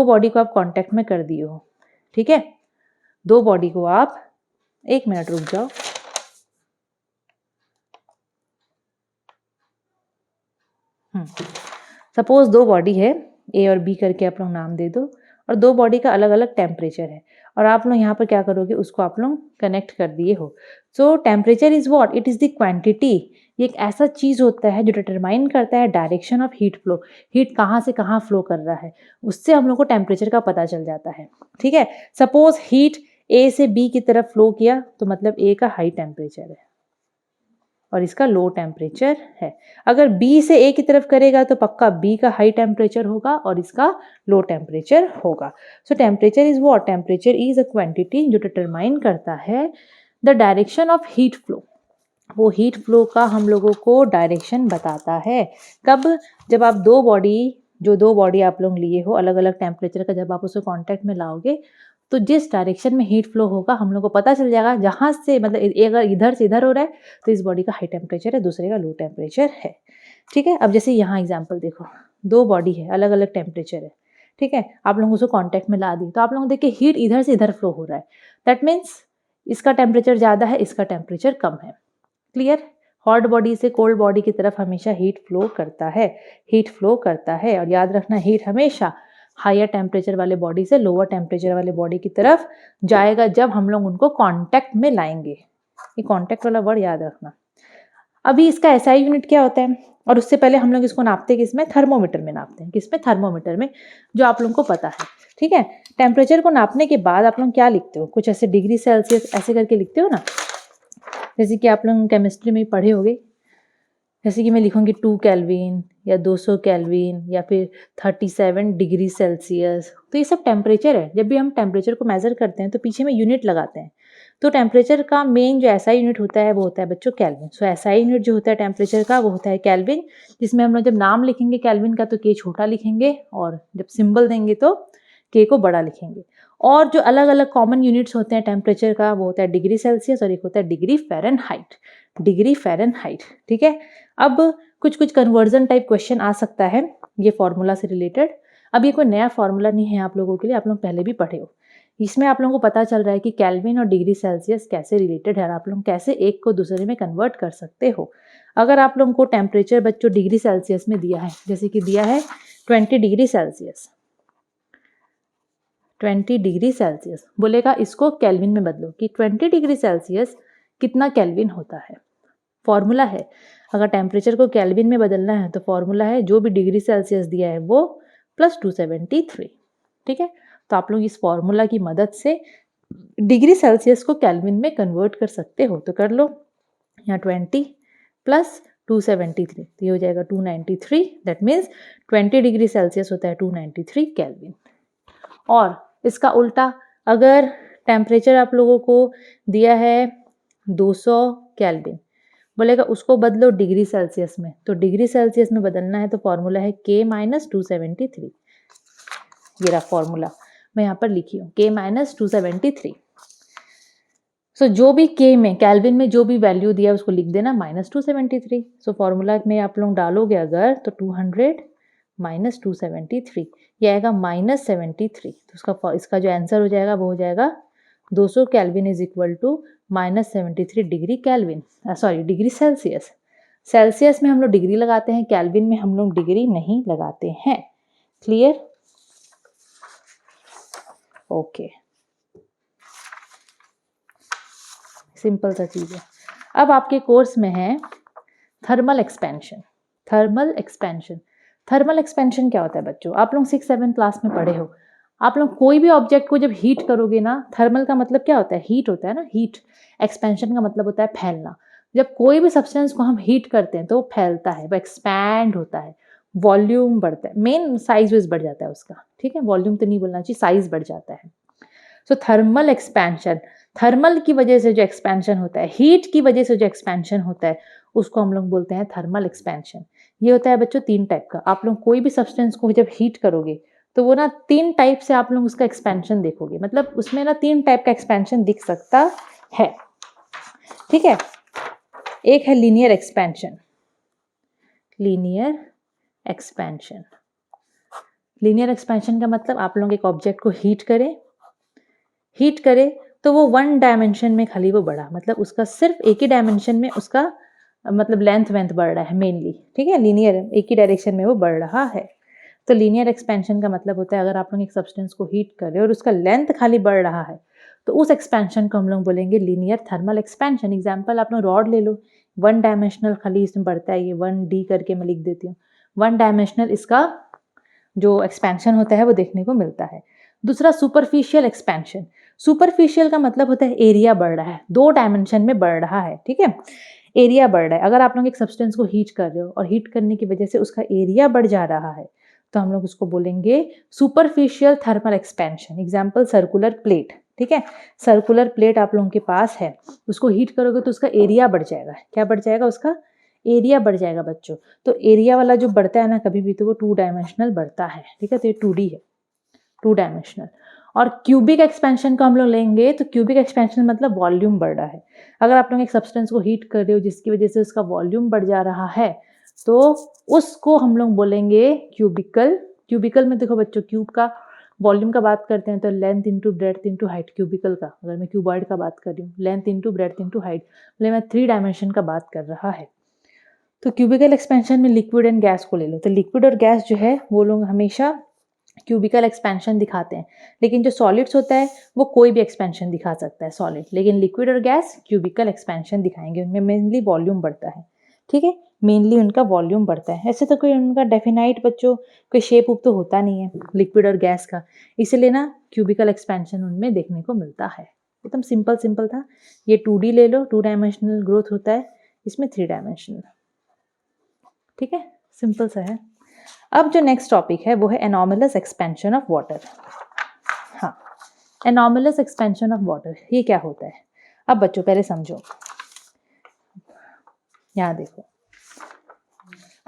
Speaker 1: बॉडी को आप कांटेक्ट में कर दिए हो, ठीक है। दो बॉडी को आप, एक मिनट रुक जाओ, सपोज दो बॉडी है, ए और बी करके आप लोग नाम दे दो, और दो बॉडी का अलग अलग टेम्परेचर है, और आप लोग यहाँ पर क्या करोगे, उसको आप लोग कनेक्ट कर दिए हो। सो temperature is what? It is the quantity. ये एक ऐसा चीज होता है जो डिटरमाइन करता है direction of heat flow, heat कहाँ से कहाँ फ्लो कर रहा है, उससे हम लोग को टेम्परेचर का पता चल जाता है, ठीक है। सपोज हीट ए से बी की तरफ फ्लो किया तो मतलब ए का हाई टेम्परेचर है और इसका लो टेम्परेचर है। अगर बी से ए की तरफ करेगा तो पक्का बी का हाई टेम्परेचर होगा और इसका लो टेम्परेचर होगा। सो temperature is what? Temperature is a quantity जो डिटरमाइन करता है the direction of heat flow. वो हीट फ्लो का हम लोगों को डायरेक्शन बताता है। कब? जब आप दो बॉडी आप लोग लिए हो अलग अलग टेम्परेचर का, जब आप उसे कांटेक्ट में लाओगे तो जिस डायरेक्शन में हीट फ्लो होगा हम लोग को पता चल जाएगा, जहाँ से मतलब अगर इधर से इधर हो रहा है तो इस बॉडी का हाई टेम्परेचर है, दूसरे का लो टेम्परेचर है, ठीक है। अब जैसे यहाँ एग्जाम्पल देखो, दो बॉडी है अलग अलग टेम्परेचर है, ठीक है। आप लोग उसको कॉन्टैक्ट में ला दी तो आप लोग देखिए हीट इधर से इधर फ्लो हो रहा है, दैट मीन्स इसका टेम्परेचर ज़्यादा है, इसका टेम्परेचर कम है। क्लियर? हॉट बॉडी से कोल्ड बॉडी की तरफ हमेशा हीट फ्लो करता है और याद रखना हीट हमेशा हायर टेम्परेचर वाले बॉडी से लोअर टेम्परेचर वाले बॉडी की तरफ जाएगा जब हम लोग उनको कांटेक्ट में लाएंगे। ये कांटेक्ट वाला वर्ड याद रखना। अभी इसका एसआई यूनिट क्या होता है, और उससे पहले हम लोग इसको नापते हैं किसमें? थर्मोमीटर में नापते हैं। किसमें? थर्मोमीटर में, जो आप लोगों को पता है, ठीक है। टेम्परेचर को नापने के बाद आप लोग क्या लिखते हो? कुछ ऐसे डिग्री सेल्सियस ऐसे करके लिखते हो ना, जैसे कि आप लोग केमिस्ट्री में ही पढ़े होंगे। जैसे कि मैं लिखूंगी 2 केल्विन या 200 केल्विन या फिर 37 डिग्री सेल्सियस, तो ये सब टेम्परेचर है। जब भी हम टेम्परेचर को मेजर करते हैं तो पीछे में यूनिट लगाते हैं। तो टेम्परेचर का मेन जो एसआई यूनिट होता है वो होता है बच्चों केल्विन। सो एसआई यूनिट जो होता है टेम्परेचर का वो होता है केल्विन, जिसमें हम लोग जब नाम लिखेंगे केल्विन का तो के छोटा लिखेंगे, और जब सिंबल देंगे तो के को बड़ा लिखेंगे। और जो अलग अलग कॉमन यूनिट्स होते हैं टेम्परेचर का वो होता है डिग्री सेल्सियस और एक होता है डिग्री फ़ारेनहाइट, ठीक है। अब कुछ कुछ कन्वर्जन टाइप क्वेश्चन आ सकता है ये फॉर्मूला से रिलेटेड। अब ये कोई नया फॉर्मूला नहीं है आप लोगों के लिए, आप लोग पहले भी पढ़े हो। इसमें आप लोगों को पता चल रहा है कि केल्विन और डिग्री सेल्सियस कैसे रिलेटेड है और आप लोग कैसे एक को दूसरे में कन्वर्ट कर सकते हो। अगर आप लोगों को टेम्परेचर बच्चों डिग्री सेल्सियस में दिया है, जैसे कि दिया है 20 डिग्री सेल्सियस, 20 डिग्री सेल्सियस, बोलेगा इसको केल्विन में बदलो कि 20 डिग्री सेल्सियस कितना केल्विन होता है। फॉर्मूला है, अगर टेम्परेचर को केल्विन में बदलना है तो फॉर्मूला है जो भी डिग्री सेल्सियस दिया है वो प्लस 273, ठीक है। तो आप लोग इस फॉर्मूला की मदद से डिग्री सेल्सियस को केल्विन में कन्वर्ट कर सकते हो। तो कर लो, यहाँ 20 प्लस 273 तो ये हो जाएगा 293, दैट मीन्स 20 डिग्री सेल्सियस होता है 293 केल्विन। और इसका उल्टा, अगर टेम्परेचर आप लोगों को दिया है 200 केल्विन, बोलेगा उसको बदलो डिग्री सेल्सियस में, तो डिग्री सेल्सियस में बदलना है तो फॉर्मूला है K माइनस 273। ये रहा फॉर्मूला, मैं यहाँ पर लिखी हूँ K माइनस 273। सो जो भी K में केल्विन में जो भी वैल्यू दिया उसको लिख देना माइनस 273। सो फॉर्मूला में आप लोग डालोगे अगर तो 200 माइनस 273, ये आएगा माइनस 73। तो इसका जो आंसर हो जाएगा वो हो जाएगा 200 kelvin is equal to -73 degree kelvin, sorry degree celsius. Celsius में हम लोग डिग्री लगाते हैं, केल्विन में हम लोग डिग्री नहीं लगाते हैं। क्लियर? ओके, सिंपल सा चीज़ है। अब आपके कोर्स में है thermal expansion. Thermal expansion, thermal expansion क्या होता है बच्चों? आप लोग 6-7 क्लास में पढ़े हो। आप लोग कोई भी ऑब्जेक्ट को जब हीट करोगे ना, थर्मल का मतलब क्या होता है? हीट होता है ना, हीट। एक्सपेंशन का मतलब होता है फैलना। जब कोई भी सब्सटेंस को हम हीट करते हैं तो वो फैलता है, वो एक्सपैंड होता है, वॉल्यूम बढ़ता है, मेन साइज वाइज बढ़ जाता है उसका। ठीक है, वॉल्यूम तो नहीं बोलना चाहिए, साइज बढ़ जाता है। सो थर्मल एक्सपेंशन, थर्मल की वजह से जो एक्सपेंशन होता है, हीट की वजह से जो एक्सपेंशन होता है, उसको हम लोग बोलते हैं थर्मल एक्सपेंशन। ये होता है बच्चों 3 टाइप का। आप लोग कोई भी सब्सटेंस को जब हीट करोगे तो वो ना 3 टाइप से आप लोग उसका एक्सपेंशन देखोगे, मतलब उसमें ना 3 टाइप का एक्सपेंशन दिख सकता है। ठीक है, एक है linear expansion. Linear expansion, linear expansion का मतलब आप लोग एक ऑब्जेक्ट को हीट करें तो वो 1 डायमेंशन में खाली वो बढ़ा, मतलब उसका सिर्फ एक ही डायमेंशन में उसका मतलब लेंथ वेंथ बढ़ रहा है मेनली। ठीक है, लीनियर, एक ही डायरेक्शन में वो बढ़ रहा है। तो लीनियर एक्सपेंशन का मतलब होता है अगर आप लोग एक सब्सटेंस को हीट कर रहे हो और उसका लेंथ खाली बढ़ रहा है तो उस एक्सपेंशन को हम लोग बोलेंगे लीनियर थर्मल एक्सपेंशन। एग्जाम्पल आप लोग रॉड ले लो, 1 डायमेंशनल खाली इसमें बढ़ता है, ये 1D करके मैं लिख देती हूँ। 1 डायमेंशनल इसका जो एक्सपेंशन होता है वो देखने को मिलता है। दूसरा सुपरफिशियल एक्सपेंशन। सुपरफिशियल का मतलब होता है एरिया बढ़ रहा है, 2 डायमेंशन में बढ़ रहा है। ठीक है, एरिया बढ़ रहा है। अगर आप लोग एक सब्सटेंस को हीट कर रहे हो और हीट करने की वजह से उसका एरिया बढ़ जा रहा है तो हम लोग उसको बोलेंगे superficial thermal expansion. Example circular plate. ठीक है, सर्कुलर प्लेट आप लोगों के पास है, उसको हीट करोगे तो उसका एरिया बढ़ जाएगा। क्या बढ़ जाएगा? उसका एरिया बढ़ जाएगा बच्चों। तो एरिया वाला जो बढ़ता है ना कभी भी, तो वो 2 डायमेंशनल बढ़ता है। ठीक है, तो ये 2D है, 2 डायमेंशनल। और क्यूबिक एक्सपेंशन को हम लोग लेंगे तो क्यूबिक एक्सपेंशन मतलब वॉल्यूम बढ़ रहा है। अगर आप लोग एक सब्सटेंस को हीट कर रहे हो जिसकी वजह से उसका वॉल्यूम बढ़ जा रहा है तो उसको हम लोग बोलेंगे क्यूबिकल। क्यूबिकल में देखो बच्चों, क्यूब का वॉल्यूम का बात करते हैं तो length into breadth into height. Cubical का अगर मैं क्यूबॉइड का बात कर रही हूँ, length into breadth into height, मतलब मैं 3 डायमेंशन का बात कर रहा है। तो क्यूबिकल एक्सपेंशन में लिक्विड एंड गैस को ले लो, तो लिक्विड और गैस जो है वो लोग हमेशा क्यूबिकल एक्सपेंशन दिखाते हैं, लेकिन जो सॉलिड्स होता है वो कोई भी एक्सपेंशन दिखा सकता है सॉलिड, लेकिन लिक्विड और गैस क्यूबिकल एक्सपेंशन दिखाएंगे, उनमें मेनली वॉल्यूम बढ़ता है। ठीक है, मेनली उनका वॉल्यूम बढ़ता है। ऐसे तो कोई उनका डेफिनाइट बच्चों कोई शेप उप तो होता नहीं है लिक्विड और गैस का, इसलिए ना क्यूबिकल एक्सपेंशन उनमें देखने को मिलता है। एकदम सिंपल सिंपल था। ये 2D ले लो, 2 डायमेंशनल ग्रोथ होता है, इसमें 3 डायमेंशनल। ठीक है, सिंपल सा है। अब जो नेक्स्ट टॉपिक है वो है एनॉमलस एक्सपेंशन ऑफ वाटर। हाँ, एनॉमलस एक्सपेंशन ऑफ वाटर ये क्या होता है? अब बच्चों पहले समझो, यहाँ देखो।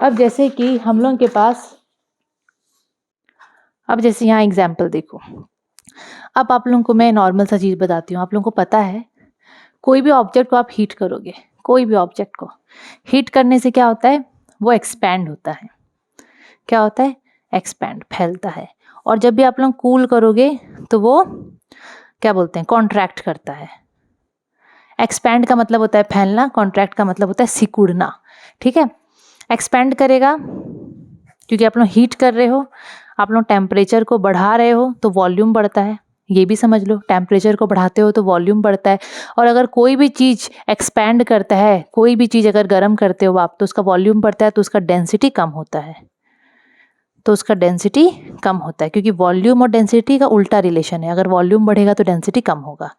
Speaker 1: अब जैसे कि हम लोगों के पास, अब जैसे यहाँ एग्जाम्पल देखो। अब आप लोगों को मैं नॉर्मल सा चीज़ बताती हूँ। आप लोगों को पता है कोई भी ऑब्जेक्ट को आप हीट करोगे, कोई भी ऑब्जेक्ट को हीट करने से क्या होता है? वो एक्सपैंड होता है। क्या होता है? एक्सपैंड, फैलता है। और जब भी आप लोग कूल करोगे तो वो क्या बोलते हैं? कॉन्ट्रैक्ट करता है। एक्सपैंड का मतलब होता है फैलना, कॉन्ट्रैक्ट का मतलब होता है सिकुड़ना। ठीक है, एक्सपैंड करेगा क्योंकि आप लोग हीट कर रहे हो, आप लोग टेम्परेचर को बढ़ा रहे हो तो वॉल्यूम बढ़ता है। ये भी समझ लो, टेम्परेचर को बढ़ाते हो तो वॉल्यूम बढ़ता है। और अगर कोई भी चीज़ एक्सपैंड करता है, कोई भी चीज़ अगर गर्म करते हो आप तो उसका वॉल्यूम बढ़ता है, तो उसका डेंसिटी कम होता है। तो उसका डेंसिटी कम होता है, क्योंकि वॉल्यूम और डेंसिटी का उल्टा रिलेशन है। अगर वॉल्यूम बढ़ेगा तो डेंसिटी कम होगा।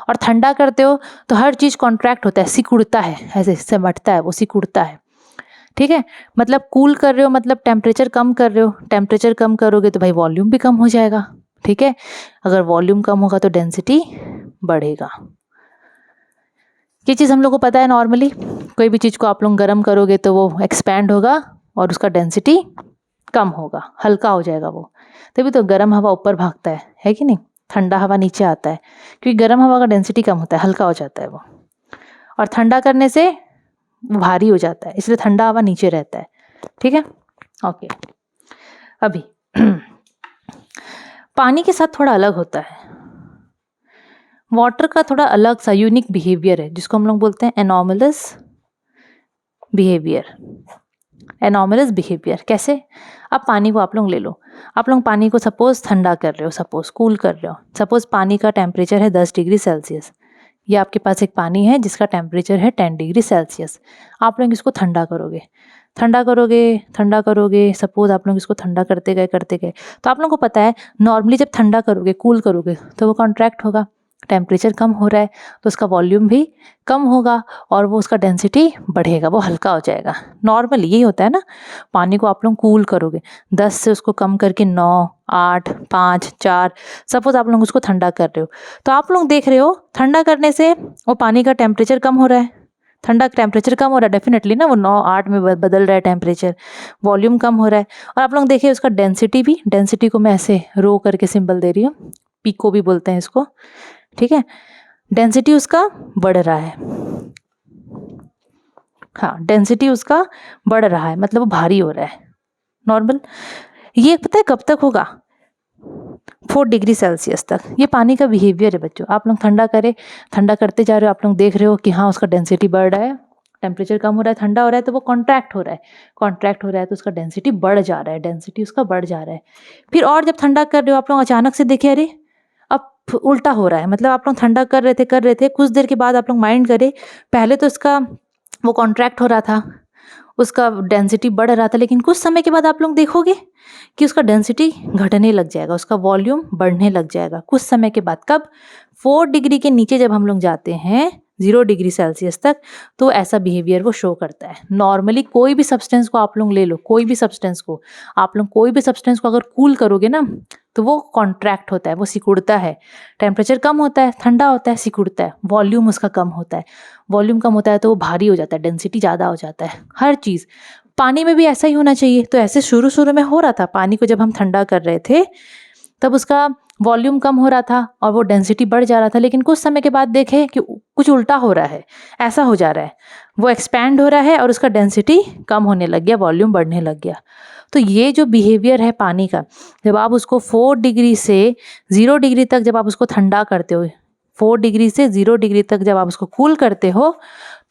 Speaker 1: और ठंडा करते हो तो हर चीज़ कॉन्ट्रैक्ट होता है, सिकुड़ता है, ऐसे सिमटता है, वो सिकुड़ता है। ठीक है, मतलब कूल कर रहे हो मतलब टेम्परेचर कम कर रहे हो, टेम्परेचर कम करोगे तो भाई वॉल्यूम भी कम हो जाएगा। ठीक है, अगर वॉल्यूम कम होगा तो डेंसिटी बढ़ेगा। ये चीज़ हम लोग को पता है नॉर्मली। कोई भी चीज़ को आप लोग गर्म करोगे तो वो एक्सपैंड होगा और उसका डेंसिटी कम होगा, हल्का हो जाएगा वो। तभी तो गर्म हवा ऊपर भागता है कि नहीं? ठंडा हवा नीचे आता है, क्योंकि गर्म हवा का डेंसिटी कम होता है, हल्का हो जाता है वो। और ठंडा करने से वो भारी हो जाता है, इसलिए ठंडा हवा नीचे रहता है। ठीक है, ओके। अभी पानी के साथ थोड़ा अलग होता है। वाटर का थोड़ा अलग सा यूनिक बिहेवियर है जिसको हम लोग बोलते हैं एनॉमलस बिहेवियर। एनॉमलस बिहेवियर कैसे? अब पानी को आप लोग ले लो, आप लोग पानी को सपोज ठंडा कर रहे हो, सपोज कूल कर रहे हो, सपोज पानी का टेम्परेचर है 10 डिग्री सेल्सियस। ये आपके पास एक पानी है जिसका टेम्परेचर है 10 डिग्री सेल्सियस। आप लोग इसको ठंडा करोगे, ठंडा करोगे, ठंडा करोगे, सपोज आप लोग इसको ठंडा करते गए तो आप लोगों को पता है नॉर्मली जब ठंडा करोगे, कूल करोगे तो वो कॉन्ट्रैक्ट होगा, टेम्परेचर कम हो रहा है तो उसका वॉल्यूम भी कम होगा और वो उसका डेंसिटी बढ़ेगा, वो हल्का हो जाएगा। नॉर्मली यही होता है ना, पानी को आप लोग कूल करोगे 10 से उसको कम करके 9, 8, 5, 4, सपोज आप लोग उसको ठंडा कर रहे हो तो आप लोग देख रहे हो ठंडा करने से वो पानी का टेम्परेचर कम हो रहा है, ठंडा टेम्परेचर कम हो रहा है डेफिनेटली ना, वो 9, 8 में बदल रहा है टेम्परेचर, वॉल्यूम कम हो रहा है। और आप लोग देखिए उसका डेंसिटी भी, डेंसिटी को मैं ऐसे रो करके सिंबल दे रही हूँ, पीको भी बोलते हैं इसको, ठीक है, डेंसिटी उसका बढ़ रहा है। हाँ, डेंसिटी उसका बढ़ रहा है मतलब वो भारी हो रहा है। नॉर्मल ये पता है कब तक होगा? 4 डिग्री सेल्सियस तक। ये पानी का बिहेवियर है बच्चों। आप लोग ठंडा ठंडा करते जा रहे हो, आप लोग देख रहे हो कि हाँ उसका डेंसिटी बढ़ रहा है, टेम्परेचर कम हो रहा है, ठंडा हो रहा है तो वो कॉन्ट्रैक्ट हो रहा है, कॉन्ट्रैक्ट हो रहा है तो उसका डेंसिटी बढ़ जा रहा है, डेंसिटी उसका बढ़ जा रहा है। फिर और जब ठंडा कर रहे हो आप लोग अचानक से देखे अरे अब उल्टा हो रहा है, मतलब आप लोग ठंडा कर रहे थे कुछ देर के बाद आप लोग माइंड करे पहले तो इसका वो कॉन्ट्रैक्ट हो रहा था, उसका डेंसिटी बढ़ रहा था, लेकिन कुछ समय के बाद आप लोग देखोगे कि उसका डेंसिटी घटने लग जाएगा, उसका वॉल्यूम बढ़ने लग जाएगा कुछ समय के बाद। कब? 4 डिग्री के नीचे जब हम लोग जाते हैं 0 डिग्री सेल्सियस तक तो ऐसा बिहेवियर वो शो करता है। नॉर्मली कोई भी सब्सटेंस को आप लोग ले लो, कोई भी सब्सटेंस को आप लोग कोई भी सब्सटेंस को अगर कूल करोगे ना तो वो कॉन्ट्रैक्ट होता है, वो सिकुड़ता है, टेम्परेचर कम होता है, ठंडा होता है, सिकुड़ता है, वॉल्यूम उसका कम होता है, वॉल्यूम कम होता है तो वो भारी हो जाता है, डेंसिटी ज़्यादा हो जाता है। हर चीज़ पानी में भी ऐसा ही होना चाहिए। तो ऐसे शुरू में हो रहा था, पानी को जब हम ठंडा कर रहे थे तब उसका वॉल्यूम कम हो रहा था और वो डेंसिटी बढ़ जा रहा था, लेकिन कुछ समय के बाद देखे कि कुछ उल्टा हो रहा है, ऐसा हो जा रहा है, वो एक्सपैंड हो रहा है और उसका डेंसिटी कम होने लग गया, वॉल्यूम बढ़ने लग गया। तो ये जो बिहेवियर है पानी का, जब आप उसको 4 डिग्री से 0 डिग्री तक जब आप उसको ठंडा करते हो, 4 डिग्री से 0 डिग्री तक जब आप उसको कूल करते हो,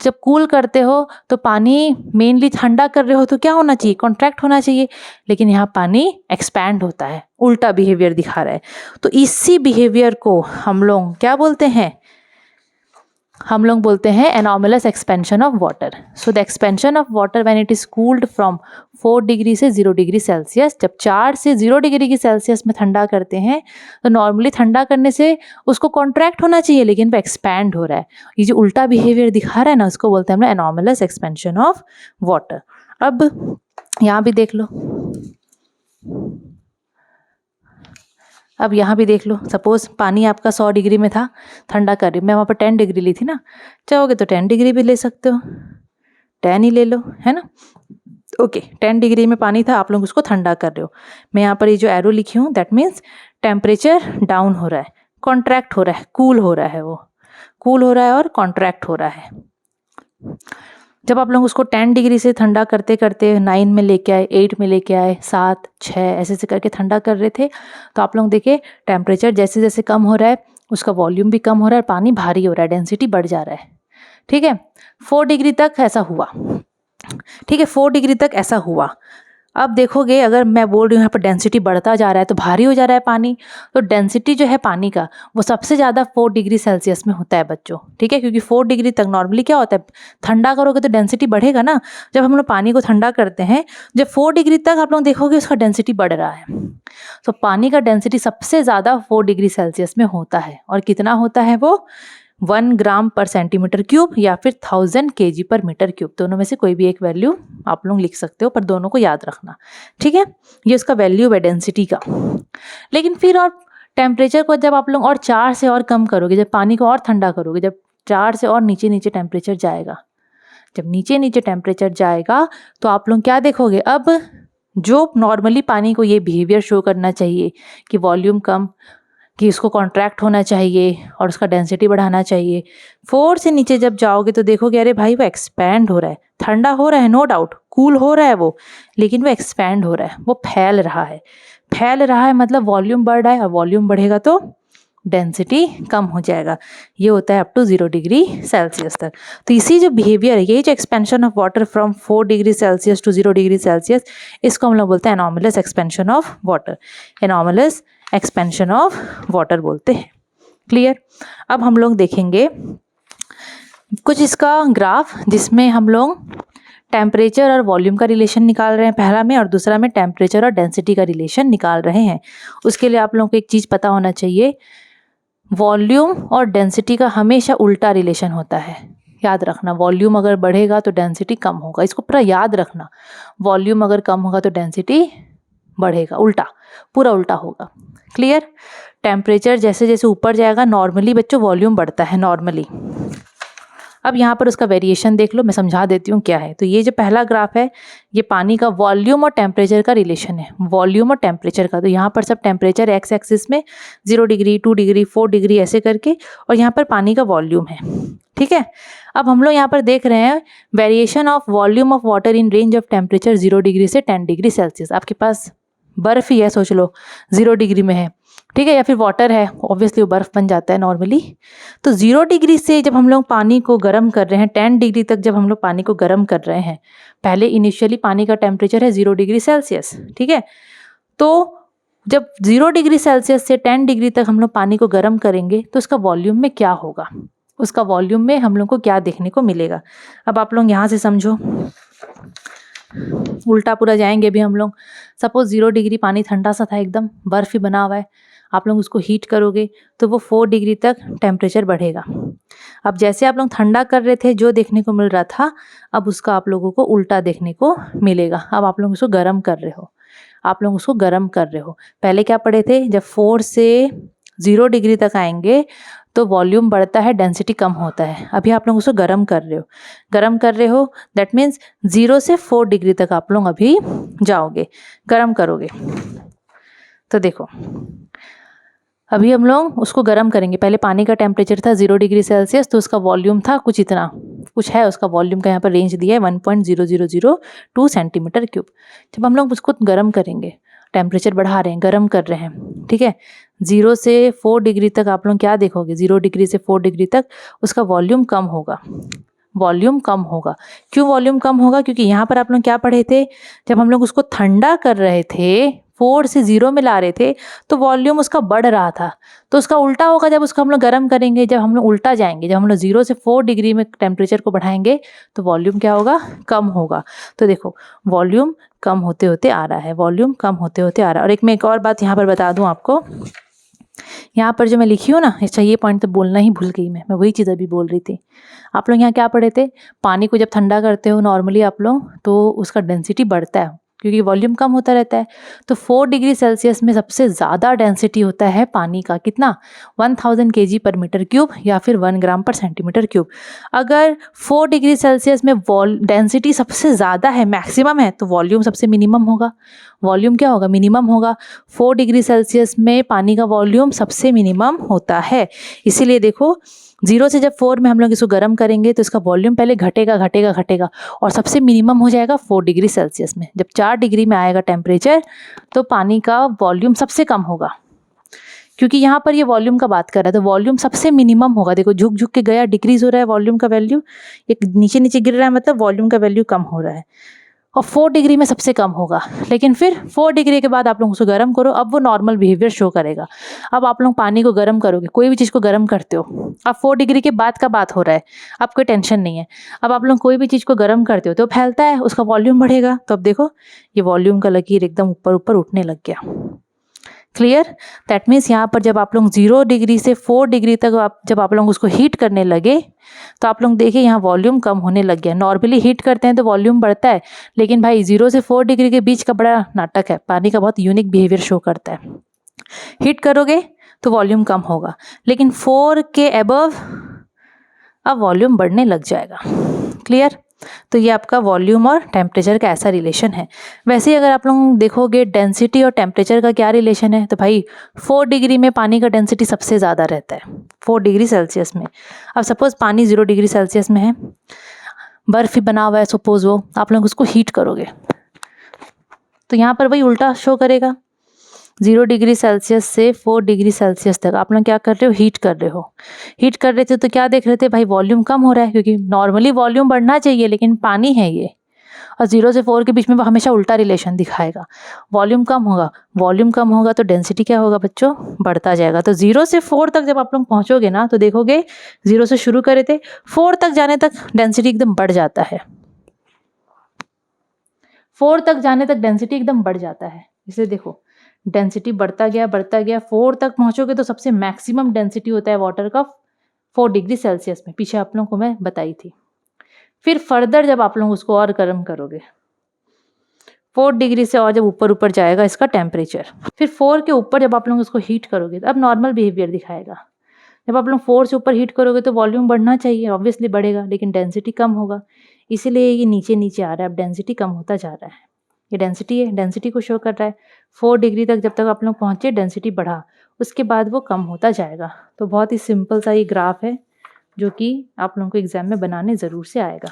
Speaker 1: जब कूल करते हो तो पानी मेनली ठंडा कर रहे हो तो क्या होना चाहिए? कॉन्ट्रैक्ट होना चाहिए, लेकिन यहाँ पानी एक्सपैंड होता है, उल्टा बिहेवियर दिखा रहा है। तो इसी बिहेवियर को हम लोग क्या बोलते हैं? हम लोग बोलते हैं anomalous expansion of water. So the expansion of water when it is cooled from 4 degree से 0 डिग्री सेल्सियस, जब 4 से 0 डिग्री की सेल्सियस में ठंडा करते हैं तो नॉर्मली ठंडा करने से उसको कॉन्ट्रैक्ट होना चाहिए, लेकिन वो एक्सपैंड हो रहा है। ये जो उल्टा बिहेवियर दिखा रहा है ना, उसको बोलते हैं हम लोग एनॉमलस एक्सपेंशन ऑफ वाटर। अब यहाँ भी देख लो, अब यहाँ भी देख लो, सपोज पानी आपका 100 डिग्री में था, ठंडा कर रही हूँ मैं, वहाँ पर 10 डिग्री ली थी ना, चाहोगे तो 10 डिग्री भी ले सकते हो, 10 ही ले लो, है ना। ओके, 10 डिग्री में पानी था, आप लोग उसको ठंडा कर रहे हो। मैं यहाँ पर ये जो एरो लिखी हूँ दैट मीन्स टेम्परेचर डाउन हो रहा है, कॉन्ट्रैक्ट हो रहा है, कूल हो रहा है, वो कूल हो रहा है और कॉन्ट्रैक्ट हो रहा है। जब आप लोग उसको 10 डिग्री से ठंडा करते करते 9 में लेके आए, 8 में लेके आए, 7, 6 ऐसे करके ठंडा कर रहे थे, तो आप लोग देखिए टेम्परेचर जैसे जैसे कम हो रहा है उसका वॉल्यूम भी कम हो रहा है, पानी भारी हो रहा है, डेंसिटी बढ़ जा रहा है। ठीक है, 4 डिग्री तक ऐसा हुआ, ठीक है, 4 डिग्री तक ऐसा हुआ। अब देखोगे अगर मैं बोल रही हूँ यहाँ पर डेंसिटी बढ़ता जा रहा है तो भारी हो जा रहा है पानी, तो डेंसिटी जो है पानी का वो सबसे ज़्यादा 4 डिग्री सेल्सियस में होता है बच्चों। ठीक है, क्योंकि 4 डिग्री तक नॉर्मली क्या होता है, ठंडा करोगे तो डेंसिटी बढ़ेगा ना। जब हम लोग पानी को ठंडा करते हैं, जब 4 डिग्री तक आप लोग देखोगे उसका डेंसिटी बढ़ रहा है। तो पानी का डेंसिटी सबसे ज़्यादा 4 डिग्री सेल्सियस में होता है। और कितना होता है वो? 1 ग्राम पर सेंटीमीटर क्यूब या फिर 1000 kg पर मीटर क्यूब, दोनों में से कोई भी एक वैल्यू आप लोग लिख सकते हो, पर दोनों को याद रखना। ठीक है, ये उसका वैल्यू है डेंसिटी का। लेकिन फिर और टेम्परेचर को जब आप लोग और 4 से और कम करोगे, जब पानी को और ठंडा करोगे, जब 4 से और नीचे नीचे टेम्परेचर जाएगा, जब नीचे नीचे टेम्परेचर जाएगा तो आप लोग क्या देखोगे, अब जो नॉर्मली पानी को ये बिहेवियर शो करना चाहिए कि वॉल्यूम कम, कि उसको कॉन्ट्रैक्ट होना चाहिए और उसका डेंसिटी बढ़ाना चाहिए, 4 से नीचे जब जाओगे तो देखोगे अरे भाई वो एक्सपैंड हो रहा है, ठंडा हो रहा है, नो डाउट कूल हो रहा है वो, लेकिन वो एक्सपैंड हो रहा है, वो फैल रहा है। फैल रहा है मतलब वॉल्यूम बढ़ रहा है, और वॉल्यूम बढ़ेगा तो डेंसिटी कम हो जाएगा। ये होता है अप टू 0 डिग्री सेल्सियस तक। तो इसी जो बिहेवियर है, ये जो expansion of water from 4 degree Celsius to 0 degree Celsius, इसको हम लोग बोलते हैं anomalous expansion of water. Anomalous expansion of water बोलते हैं। क्लियर। अब हम लोग देखेंगे कुछ इसका ग्राफ, जिसमें हम लोग टेम्परेचर और वॉल्यूम का रिलेशन निकाल रहे हैं पहला में, और दूसरा में टेम्परेचर और डेंसिटी का रिलेशन निकाल रहे हैं। उसके लिए आप लोगों को एक चीज़ पता होना चाहिए, वॉल्यूम और डेंसिटी का हमेशा उल्टा रिलेशन होता है। याद रखना, वॉल्यूम अगर बढ़ेगा तो डेंसिटी कम होगा। इसको पूरा याद रखना, वॉल्यूम अगर कम होगा तो डेंसिटी बढ़ेगा, उल्टा, पूरा उल्टा होगा। क्लियर। टेम्परेचर जैसे जैसे ऊपर जाएगा नॉर्मली बच्चों वॉल्यूम बढ़ता है नॉर्मली। अब यहाँ पर उसका वेरिएशन देख लो, मैं समझा देती हूँ क्या है। तो ये जो पहला ग्राफ है, ये पानी का वॉल्यूम और टेम्परेचर का रिलेशन है, वॉल्यूम और टेम्परेचर का। तो यहाँ पर सब टेम्परेचर एक्स एक्सिस में 0 डिग्री, 2 डिग्री, 4 डिग्री ऐसे करके, और यहाँ पर पानी का वॉल्यूम है। ठीक है। अब हम लोग यहाँ पर देख रहे हैं variation of volume of water in range of temperature 0 degree से 10 डिग्री सेल्सियस। आपके पास बर्फ़ ही है, सोच लो 0 डिग्री में है, ठीक है, या फिर वाटर है, ऑब्वियसली वो बर्फ़ बन जाता है नॉर्मली। तो 0 डिग्री से जब हम लोग पानी को गर्म कर रहे हैं, 10 डिग्री तक जब हम लोग पानी को गर्म कर रहे हैं, पहले इनिशियली पानी का टेम्परेचर है 0 डिग्री सेल्सियस, ठीक है। तो जब 0 डिग्री सेल्सियस से 10 डिग्री तक हम लोग पानी को गर्म करेंगे तो उसका वॉल्यूम में क्या होगा, उसका वॉल्यूम में हम लोग को क्या देखने को मिलेगा। अब आप लोग यहाँ से समझो, उल्टा पूरा जाएंगे भी हम लोग। सपोज 0 डिग्री पानी ठंडा सा था, एकदम बर्फ़ ही बना हुआ है, आप लोग उसको हीट करोगे तो वो 4 डिग्री तक टेम्परेचर बढ़ेगा। अब जैसे आप लोग ठंडा कर रहे थे, जो देखने को मिल रहा था, अब उसका आप लोगों को उल्टा देखने को मिलेगा। अब आप लोग उसको गर्म कर रहे हो, आप लोग उसको गर्म कर रहे हो। पहले क्या पढ़े थे, जब 4 से 0 डिग्री तक आएंगे तो वॉल्यूम बढ़ता है, डेंसिटी कम होता है। अभी आप लोग उसको गर्म कर रहे हो, गर्म कर रहे हो, दैट मीन्स 0 से 4 डिग्री तक आप लोग अभी जाओगे, गर्म करोगे। तो देखो अभी हम लोग उसको गर्म करेंगे। पहले पानी का टेम्परेचर था 0 डिग्री सेल्सियस, तो उसका वॉल्यूम था कुछ इतना, कुछ है उसका वॉल्यूम का यहाँ पर रेंज दिया है 1.0002 सेंटीमीटर क्यूब। जब हम लोग उसको गर्म करेंगे, टेम्परेचर बढ़ा रहे हैं, गर्म कर रहे हैं, ठीक है, 0 से 4 डिग्री तक आप लोग क्या देखोगे, 0 डिग्री से 4 डिग्री तक उसका वॉल्यूम कम होगा, वॉल्यूम कम होगा। क्यों वॉल्यूम कम होगा, क्योंकि यहाँ पर आप लोग क्या पढ़े थे, जब हम लोग उसको ठंडा कर रहे थे, 4 से 0 में ला रहे थे, तो वॉल्यूम उसका बढ़ रहा था। तो उसका उल्टा होगा जब उसको हम लोग गर्म करेंगे, जब हम लोग उल्टा जाएंगे, जब हम लोग 0 से 4 डिग्री में टेम्परेचर को बढ़ाएंगे तो वॉल्यूम क्या होगा, कम होगा। तो देखो वॉल्यूम कम होते होते आ रहा है, वॉल्यूम कम होते होते आ रहा है। और एक और बात यहाँ पर बता दूँ आपको, यहाँ पर जो मैं लिखी हूँ ना, अच्छा ये पॉइंट तो बोलना ही भूल गई मैं वही चीज़ अभी बोल रही थी। आप लोग यहाँ क्या पढ़े थे, पानी को जब ठंडा करते हो नॉर्मली आप लोग, तो उसका डेंसिटी बढ़ता है क्योंकि वॉल्यूम कम होता रहता है। तो 4 डिग्री सेल्सियस में सबसे ज़्यादा डेंसिटी होता है पानी का, कितना, 1000 kg पर मीटर क्यूब या फिर 1 ग्राम पर सेंटीमीटर क्यूब। अगर 4 डिग्री सेल्सियस में डेंसिटी सबसे ज़्यादा है, मैक्सिमम है, तो वॉल्यूम सबसे मिनिमम होगा। वॉल्यूम क्या होगा, मिनिमम होगा। 4 डिग्री सेल्सियस में पानी का वॉल्यूम सबसे मिनिमम होता है। इसीलिए देखो 0 से जब 4 में हम लोग इसको गर्म करेंगे तो इसका वॉल्यूम पहले घटेगा घटेगा घटेगा और सबसे मिनिमम हो जाएगा 4 डिग्री सेल्सियस में। जब 4 डिग्री में आएगा टेम्परेचर तो पानी का वॉल्यूम सबसे कम होगा, क्योंकि यहाँ पर ये वॉल्यूम का बात कर रहा है, तो वॉल्यूम सबसे मिनिमम होगा। देखो झुक झुक के गया, डिक्रीज हो रहा है वॉल्यूम का वैल्यू, एक नीचे नीचे गिर रहा है, मतलब वॉल्यूम का वैल्यू कम हो रहा है। और 4 डिग्री में सबसे कम होगा, लेकिन फिर 4 डिग्री के बाद आप लोग उसको गर्म करो, अब वो नॉर्मल बिहेवियर शो करेगा। अब आप लोग पानी को गर्म करोगे, कोई भी चीज़ को गर्म करते हो, अब 4 डिग्री के बाद का बात हो रहा है, अब कोई टेंशन नहीं है। अब आप लोग कोई भी चीज़ को गर्म करते हो तो फैलता है, उसका वॉल्यूम बढ़ेगा। तो अब देखो ये वॉल्यूम का लकीर एकदम ऊपर ऊपर उठने लग गया। क्लियर। दैट मीन्स यहाँ पर जब आप लोग 0 डिग्री से 4 डिग्री तक जब आप लोग उसको हीट करने लगे तो आप लोग देखिए यहाँ वॉल्यूम कम होने लग गया। नॉर्मली हीट करते हैं तो वॉल्यूम बढ़ता है, लेकिन भाई 0 से 4 डिग्री के बीच का बड़ा नाटक है, पानी का बहुत यूनिक बिहेवियर शो करता है। हीट करोगे तो वॉल्यूम कम होगा, लेकिन 4 के अबव अब वॉल्यूम बढ़ने लग जाएगा। क्लियर। तो ये आपका वॉल्यूम और टेम्परेचर का ऐसा रिलेशन है। वैसे ही अगर आप लोग देखोगे डेंसिटी और टेम्परेचर का क्या रिलेशन है, तो भाई 4 डिग्री में पानी का डेंसिटी सबसे ज़्यादा रहता है, 4 डिग्री सेल्सियस में। अब सपोज़ पानी 0 डिग्री सेल्सियस में है, बर्फ़ ही बना हुआ है सपोज़, वो आप लोग उसको हीट करोगे तो यहाँ पर वही उल्टा शो करेगा। 0 डिग्री सेल्सियस से 4 डिग्री सेल्सियस तक आप लोग क्या कर रहे हो, हीट कर रहे हो। हीट कर रहे थे तो क्या देख रहे थे भाई, वॉल्यूम कम हो रहा है, क्योंकि नॉर्मली वॉल्यूम बढ़ना चाहिए लेकिन पानी है ये, और 0 से 4 के बीच में वो हमेशा उल्टा रिलेशन दिखाएगा। वॉल्यूम कम होगा, वॉल्यूम कम होगा तो डेंसिटी क्या होगा बच्चों, बढ़ता जाएगा। तो 0 से 4 तक जब आप लोग पहुंचोगे ना तो देखोगे 0 से शुरू करे थे, 4 तक जाने तक डेंसिटी एकदम बढ़ जाता है। 4 तक जाने तक डेंसिटी एकदम बढ़ जाता है। इसे देखो, डेंसिटी बढ़ता गया 4 तक पहुंचोगे तो सबसे मैक्सिमम डेंसिटी होता है वाटर का 4 डिग्री सेल्सियस में, पीछे आप लोगों को मैं बताई थी। फिर फर्दर जब आप लोग उसको और गर्म करोगे 4 डिग्री से, और जब ऊपर ऊपर जाएगा इसका टेम्परेचर, फिर 4 के ऊपर जब आप लोग उसको हीट करोगे तो अब नॉर्मल बिहेवियर दिखाएगा। जब आप लोग 4 से ऊपर हीट करोगे तो वॉल्यूम बढ़ना चाहिए, ऑब्वियसली बढ़ेगा, लेकिन डेंसिटी कम होगा, इसीलिए ये नीचे नीचे आ रहा है। अब डेंसिटी कम होता जा रहा है, ये डेंसिटी है, डेंसिटी को शो कर रहा है। 4 डिग्री तक जब तक आप लोग पहुँचे डेंसिटी बढ़ा, उसके बाद वो कम होता जाएगा। तो बहुत ही सिंपल सा ये ग्राफ है जो कि आप लोगों को एग्जाम में बनाने ज़रूर से आएगा।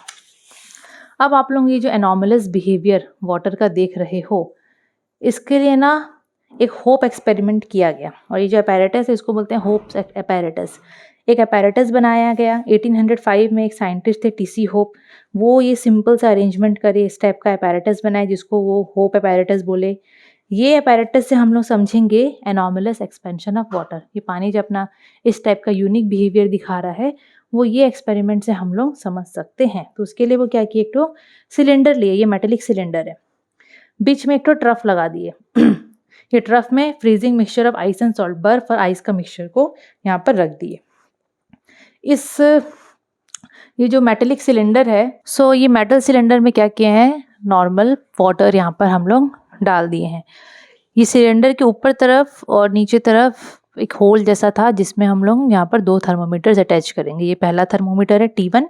Speaker 1: अब आप लोग ये जो एनॉमलस बिहेवियर वाटर का देख रहे हो, इसके लिए ना एक होप एक्सपेरिमेंट किया गया, और ये जो अपैरेटस है इसको बोलते हैं होप अपैरेटस। एक अपैरेटस बनाया गया 1805 में, एक साइंटिस्ट थे टीसी होप, वो ये सिंपल सा अरेंजमेंट करे, इस टाइप का अपैरेटस बनाए जिसको वो होप अपैरेटस बोले। ये अपैरेटस से हम लोग समझेंगे एनॉमलस एक्सपेंशन ऑफ वाटर। ये पानी जो अपना इस टाइप का यूनिक बिहेवियर दिखा रहा है, वो ये एक्सपेरिमेंट से हम लोग समझ सकते हैं। तो उसके लिए वो क्या किए, एक तो सिलेंडर लिए, ये मेटेलिक सिलेंडर है, बीच में एक तो ट्रफ लगा दिए ये ट्रफ में freezing mixture of ice and salt, बर्फ और आइस का मिक्सचर को यहाँ पर रख दिए। ये जो मेटेलिक सिलेंडर है, सो ये मेटल सिलेंडर में क्या किए हैं, नॉर्मल वाटर यहाँ पर हम लोग डाल दिए हैं। ये सिलेंडर के ऊपर तरफ और नीचे तरफ एक होल जैसा था जिसमें हम लोग यहाँ पर 2 थर्मोमीटर्स अटैच करेंगे। ये पहला थर्मोमीटर है T1,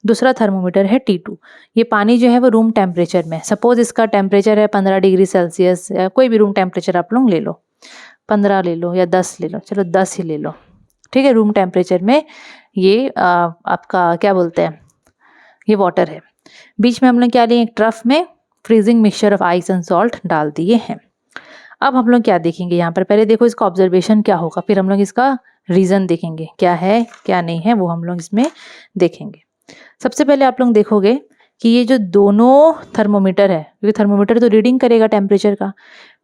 Speaker 1: दूसरा थर्मोमीटर है T2। ये पानी जो है वो रूम टेम्परेचर में, सपोज इसका टेम्परेचर है 15 डिग्री सेल्सियस, या कोई भी रूम टेम्परेचर आप लोग ले लो, 15 ले लो या 10 ले लो, चलो 10 ही ले लो, ठीक है। रूम टेम्परेचर में ये आपका क्या बोलते हैं, ये वाटर है। बीच में हम लोग क्या लिए, एक ट्रफ में freezing mixture of ice and salt डाल दिए हैं। अब हम लोग क्या देखेंगे यहाँ पर, पहले देखो इसका ऑब्जर्वेशन क्या होगा, फिर हम लोग इसका रीज़न देखेंगे क्या है क्या नहीं है, वो हम लोग इसमें देखेंगे। सबसे पहले आप लोग देखोगे कि ये जो दोनों थर्मोमीटर है, क्योंकि थर्मोमीटर तो रीडिंग करेगा टेम्परेचर का,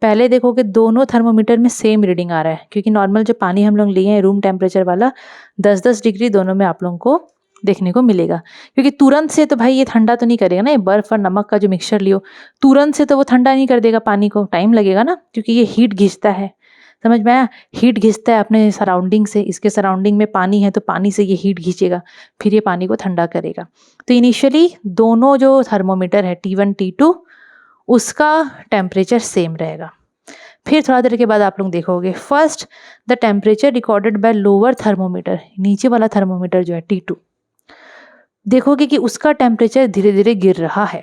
Speaker 1: पहले देखोगे दोनों थर्मोमीटर में सेम रीडिंग आ रहा है, क्योंकि नॉर्मल जो पानी हम लोग लिए हैं रूम टेम्परेचर वाला 10-10 डिग्री दोनों में आप लोगों को देखने को मिलेगा। क्योंकि तुरंत से तो भाई ये ठंडा तो नहीं करेगा ना, ये बर्फ़ और नमक का जो मिक्सचर लियो तुरंत से तो वो ठंडा नहीं कर देगा पानी को, टाइम लगेगा ना, क्योंकि ये हीट खींचता है, समझ में आया, हीट खींचता है अपने सराउंडिंग से। इसके सराउंडिंग में पानी है तो पानी से ये हीट खींचेगा, फिर ये पानी को ठंडा करेगा। तो इनिशियली दोनों जो थर्मोमीटर है T1 T2 उसका टेम्परेचर सेम रहेगा। फिर थोड़ा देर के बाद आप लोग देखोगे first the temperature recorded by lower thermometer, नीचे वाला थर्मोमीटर जो है T2, देखोगे कि उसका टेम्परेचर धीरे धीरे गिर रहा है,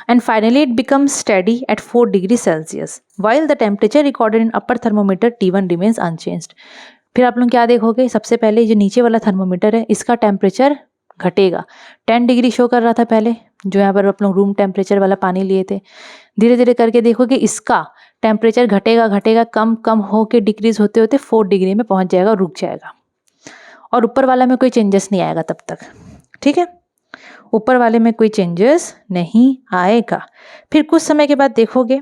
Speaker 1: and finally it becomes steady at 4 degrees Celsius while the temperature recorded in upper thermometer T1 remains unchanged। फिर आप लोग क्या देखोगे, सबसे पहले जो नीचे वाला थर्मोमीटर है इसका टेम्परेचर घटेगा, 10 डिग्री शो कर रहा था पहले, जो यहाँ पर आप लोग रूम टेम्परेचर वाला पानी लिए थे। धीरे धीरे करके देखोगे इसका टेम्परेचर घटेगा घटेगा कम कम होके डिक्रीज होते होते 4 डिग्री में पहुँच जाएगा, रुक जाएगा, और ऊपर वाला में कोई चेंजेस नहीं आएगा तब तक, ठीक है, ऊपर वाले में कोई चेंजेस नहीं आएगा। फिर कुछ समय के बाद देखोगे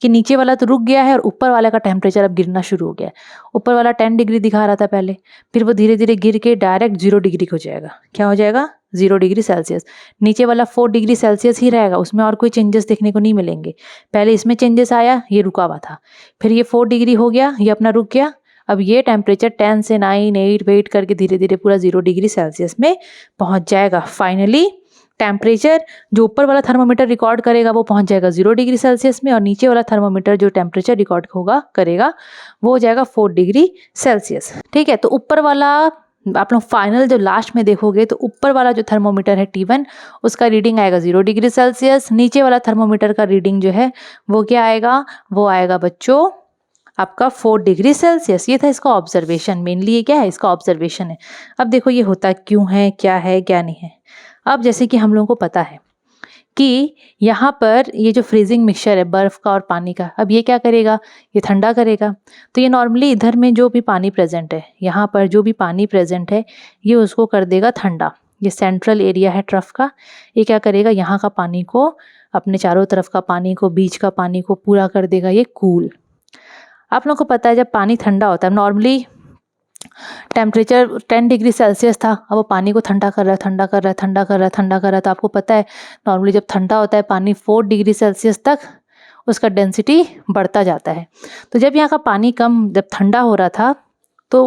Speaker 1: कि नीचे वाला तो रुक गया है और ऊपर वाले का टेम्परेचर अब गिरना शुरू हो गया है। ऊपर वाला 10 डिग्री दिखा रहा था पहले, फिर वो धीरे धीरे गिर के डायरेक्ट 0 डिग्री हो जाएगा। क्या हो जाएगा, 0 डिग्री सेल्सियस। नीचे वाला 4 डिग्री सेल्सियस ही रहेगा, उसमें और कोई चेंजेस देखने को नहीं मिलेंगे। पहले इसमें चेंजेस आया, ये रुका हुआ था, फिर ये 4 डिग्री हो गया, ये अपना रुक गया। अब ये टेम्परेचर 10 से 9, 8 वेट करके धीरे धीरे पूरा 0 डिग्री सेल्सियस में पहुंच जाएगा। फाइनली टेम्परेचर जो ऊपर वाला थर्मोमीटर रिकॉर्ड करेगा वो पहुंच जाएगा 0 डिग्री सेल्सियस में, और नीचे वाला थर्मोमीटर जो टेम्परेचर रिकॉर्ड करेगा वो हो जाएगा 4 डिग्री सेल्सियस, ठीक है। तो ऊपर वाला आप लोग फाइनल जो लास्ट में देखोगे तो ऊपर वाला जो थर्मोमीटर है T1 उसका रीडिंग आएगा 0 डिग्री सेल्सियस, नीचे वाला थर्मोमीटर का रीडिंग जो है वो क्या आएगा, वो आएगा बच्चों आपका 4 डिग्री सेल्सियस। ये था इसका ऑब्जर्वेशन, मेनली ये क्या है, इसका ऑब्जर्वेशन है। अब देखो ये होता क्यों है क्या नहीं है। अब जैसे कि हम लोगों को पता है कि यहाँ पर ये जो फ्रीजिंग मिक्सचर है बर्फ़ का और पानी का, अब ये क्या करेगा, ये ठंडा करेगा। तो ये नॉर्मली इधर में जो भी पानी प्रेजेंट है, यहाँ पर जो भी पानी प्रेजेंट है, ये उसको कर देगा ठंडा। ये सेंट्रल एरिया है ट्रफ का, ये क्या करेगा, यहाँ का पानी को, अपने चारों तरफ का पानी को, बीच का पानी को पूरा कर देगा ये कूल। आप लोगों को पता है जब पानी ठंडा होता है, नॉर्मली टेम्परेचर 10 डिग्री सेल्सियस था, अब वो पानी को ठंडा कर रहा है, ठंडा कर रहा है, ठंडा कर रहा है, ठंडा कर रहा है। तो आपको पता है नॉर्मली जब ठंडा होता है पानी 4 डिग्री सेल्सियस तक उसका डेंसिटी बढ़ता जाता है। तो जब यहाँ का पानी जब ठंडा हो रहा था, तो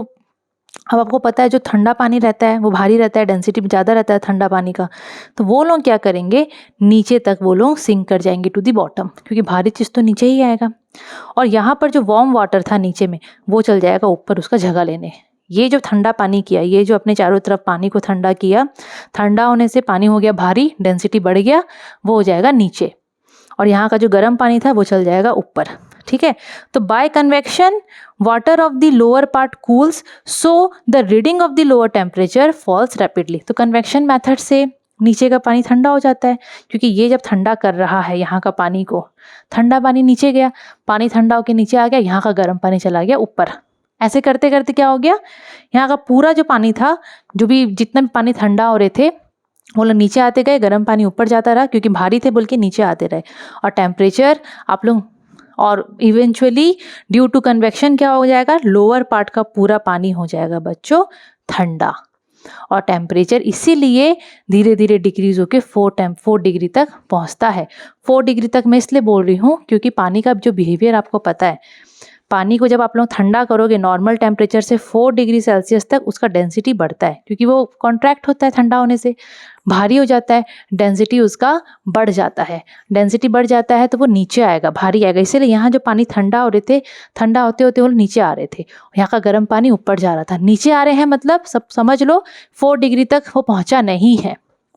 Speaker 1: अब आपको पता है जो ठंडा पानी रहता है वो भारी रहता है, डेंसिटी ज़्यादा रहता है ठंडा पानी का। तो वो लोग क्या करेंगे, नीचे तक वो लोग सिंक कर जाएंगे टू दी बॉटम, क्योंकि भारी चीज़ तो नीचे ही आएगा। और यहाँ पर जो वार्म वाटर था नीचे में, वो चल जाएगा ऊपर उसका जगह लेने। ये जो ठंडा पानी किया, ये जो अपने चारों तरफ पानी को ठंडा किया, ठंडा होने से पानी हो गया भारी, डेंसिटी बढ़ गया, वो हो जाएगा नीचे। और यहाँ का जो गर्म पानी था वो चल जाएगा ऊपर। ठीक है, तो by convection water of the lower part cools, so the reading of the lower temperature falls rapidly. तो कन्वेक्शन मेथड से नीचे का पानी ठंडा हो जाता है, क्योंकि ये जब ठंडा कर रहा है यहाँ का पानी को, ठंडा पानी नीचे गया, पानी ठंडा होकर नीचे आ गया, यहाँ का गर्म पानी चला गया ऊपर। ऐसे करते करते क्या हो गया, यहाँ का पूरा जो पानी था, जो भी जितना भी पानी ठंडा हो रहे थे, वो लोग नीचे आते गए, गर्म पानी ऊपर जाता रहा, क्योंकि भारी थे बोल के नीचे आते रहे। और टेम्परेचर आप लोग, और इवेंचुअली ड्यू टू कन्वेक्शन क्या हो जाएगा, लोअर पार्ट का पूरा पानी हो जाएगा बच्चों ठंडा। और टेम्परेचर इसीलिए धीरे धीरे डिक्रीज होकर 4 डिग्री तक पहुंचता है। 4 डिग्री तक मैं इसलिए बोल रही हूँ क्योंकि पानी का जो बिहेवियर आपको पता है, पानी को जब आप लोग ठंडा करोगे नॉर्मल टेम्परेचर से 4 डिग्री सेल्सियस तक, उसका डेंसिटी बढ़ता है, क्योंकि वो कॉन्ट्रैक्ट होता है ठंडा होने से, भारी हो जाता है, डेंसिटी उसका बढ़ जाता है। डेंसिटी बढ़ जाता है तो वो नीचे आएगा, भारी आएगा। इसीलिए यहाँ जो पानी ठंडा हो रहे थे, ठंडा होते होते वो नीचे आ रहे थे, यहाँ का गर्म पानी ऊपर जा रहा था। नीचे आ रहे हैं मतलब सब समझ लो 4 डिग्री तक वो पहुँचा नहीं है,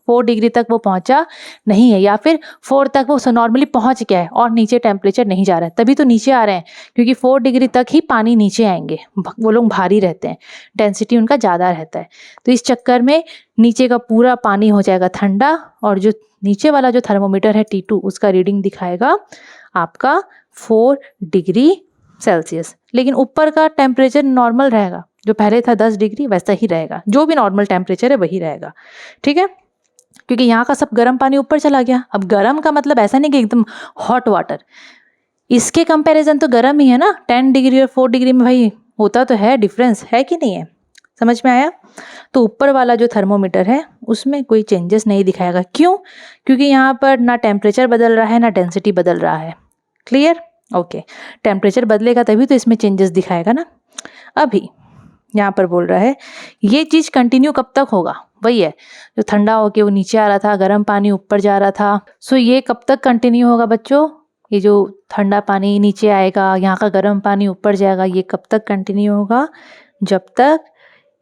Speaker 1: 4 डिग्री तक वो पहुंचा नहीं है, या फिर 4 तक वो नॉर्मली पहुंच गया है और नीचे टेम्परेचर नहीं जा रहा है, तभी तो नीचे आ रहे हैं, क्योंकि 4 डिग्री तक ही पानी नीचे आएंगे। वो लोग भारी रहते हैं, डेंसिटी उनका ज़्यादा रहता है। तो इस चक्कर में नीचे का पूरा पानी हो जाएगा ठंडा, और जो नीचे वाला जो थर्मोमीटर है T2, उसका रीडिंग दिखाएगा आपका 4 डिग्री सेल्सियस। लेकिन ऊपर का टेम्परेचर नॉर्मल रहेगा, जो पहले था 10 डिग्री वैसा ही रहेगा, जो भी नॉर्मल टेम्परेचर है वही रहेगा। ठीक है, क्योंकि यहाँ का सब गर्म पानी ऊपर चला गया। अब गर्म का मतलब ऐसा नहीं कि एकदम हॉट वाटर, इसके कंपैरिजन तो गर्म ही है ना। 10 डिग्री और 4 डिग्री में भाई होता तो है डिफरेंस, है कि नहीं है, समझ में आया। तो ऊपर वाला जो थर्मोमीटर है उसमें कोई चेंजेस नहीं दिखाएगा। क्यों? क्योंकि यहाँ पर ना टेम्परेचर बदल रहा है ना डेंसिटी बदल रहा है। क्लियर? ओके, टेम्परेचर बदलेगा तभी तो इसमें चेंजेस दिखाएगा ना। अभी यहाँ पर बोल रहा है ये चीज़ कंटिन्यू कब तक होगा, वही है जो ठंडा होके वो नीचे आ रहा था, गर्म पानी ऊपर जा रहा था। सो ये कब तक कंटिन्यू होगा बच्चों, ये जो ठंडा पानी नीचे आएगा, यहाँ का गर्म पानी ऊपर जाएगा, ये कब तक कंटिन्यू होगा, जब तक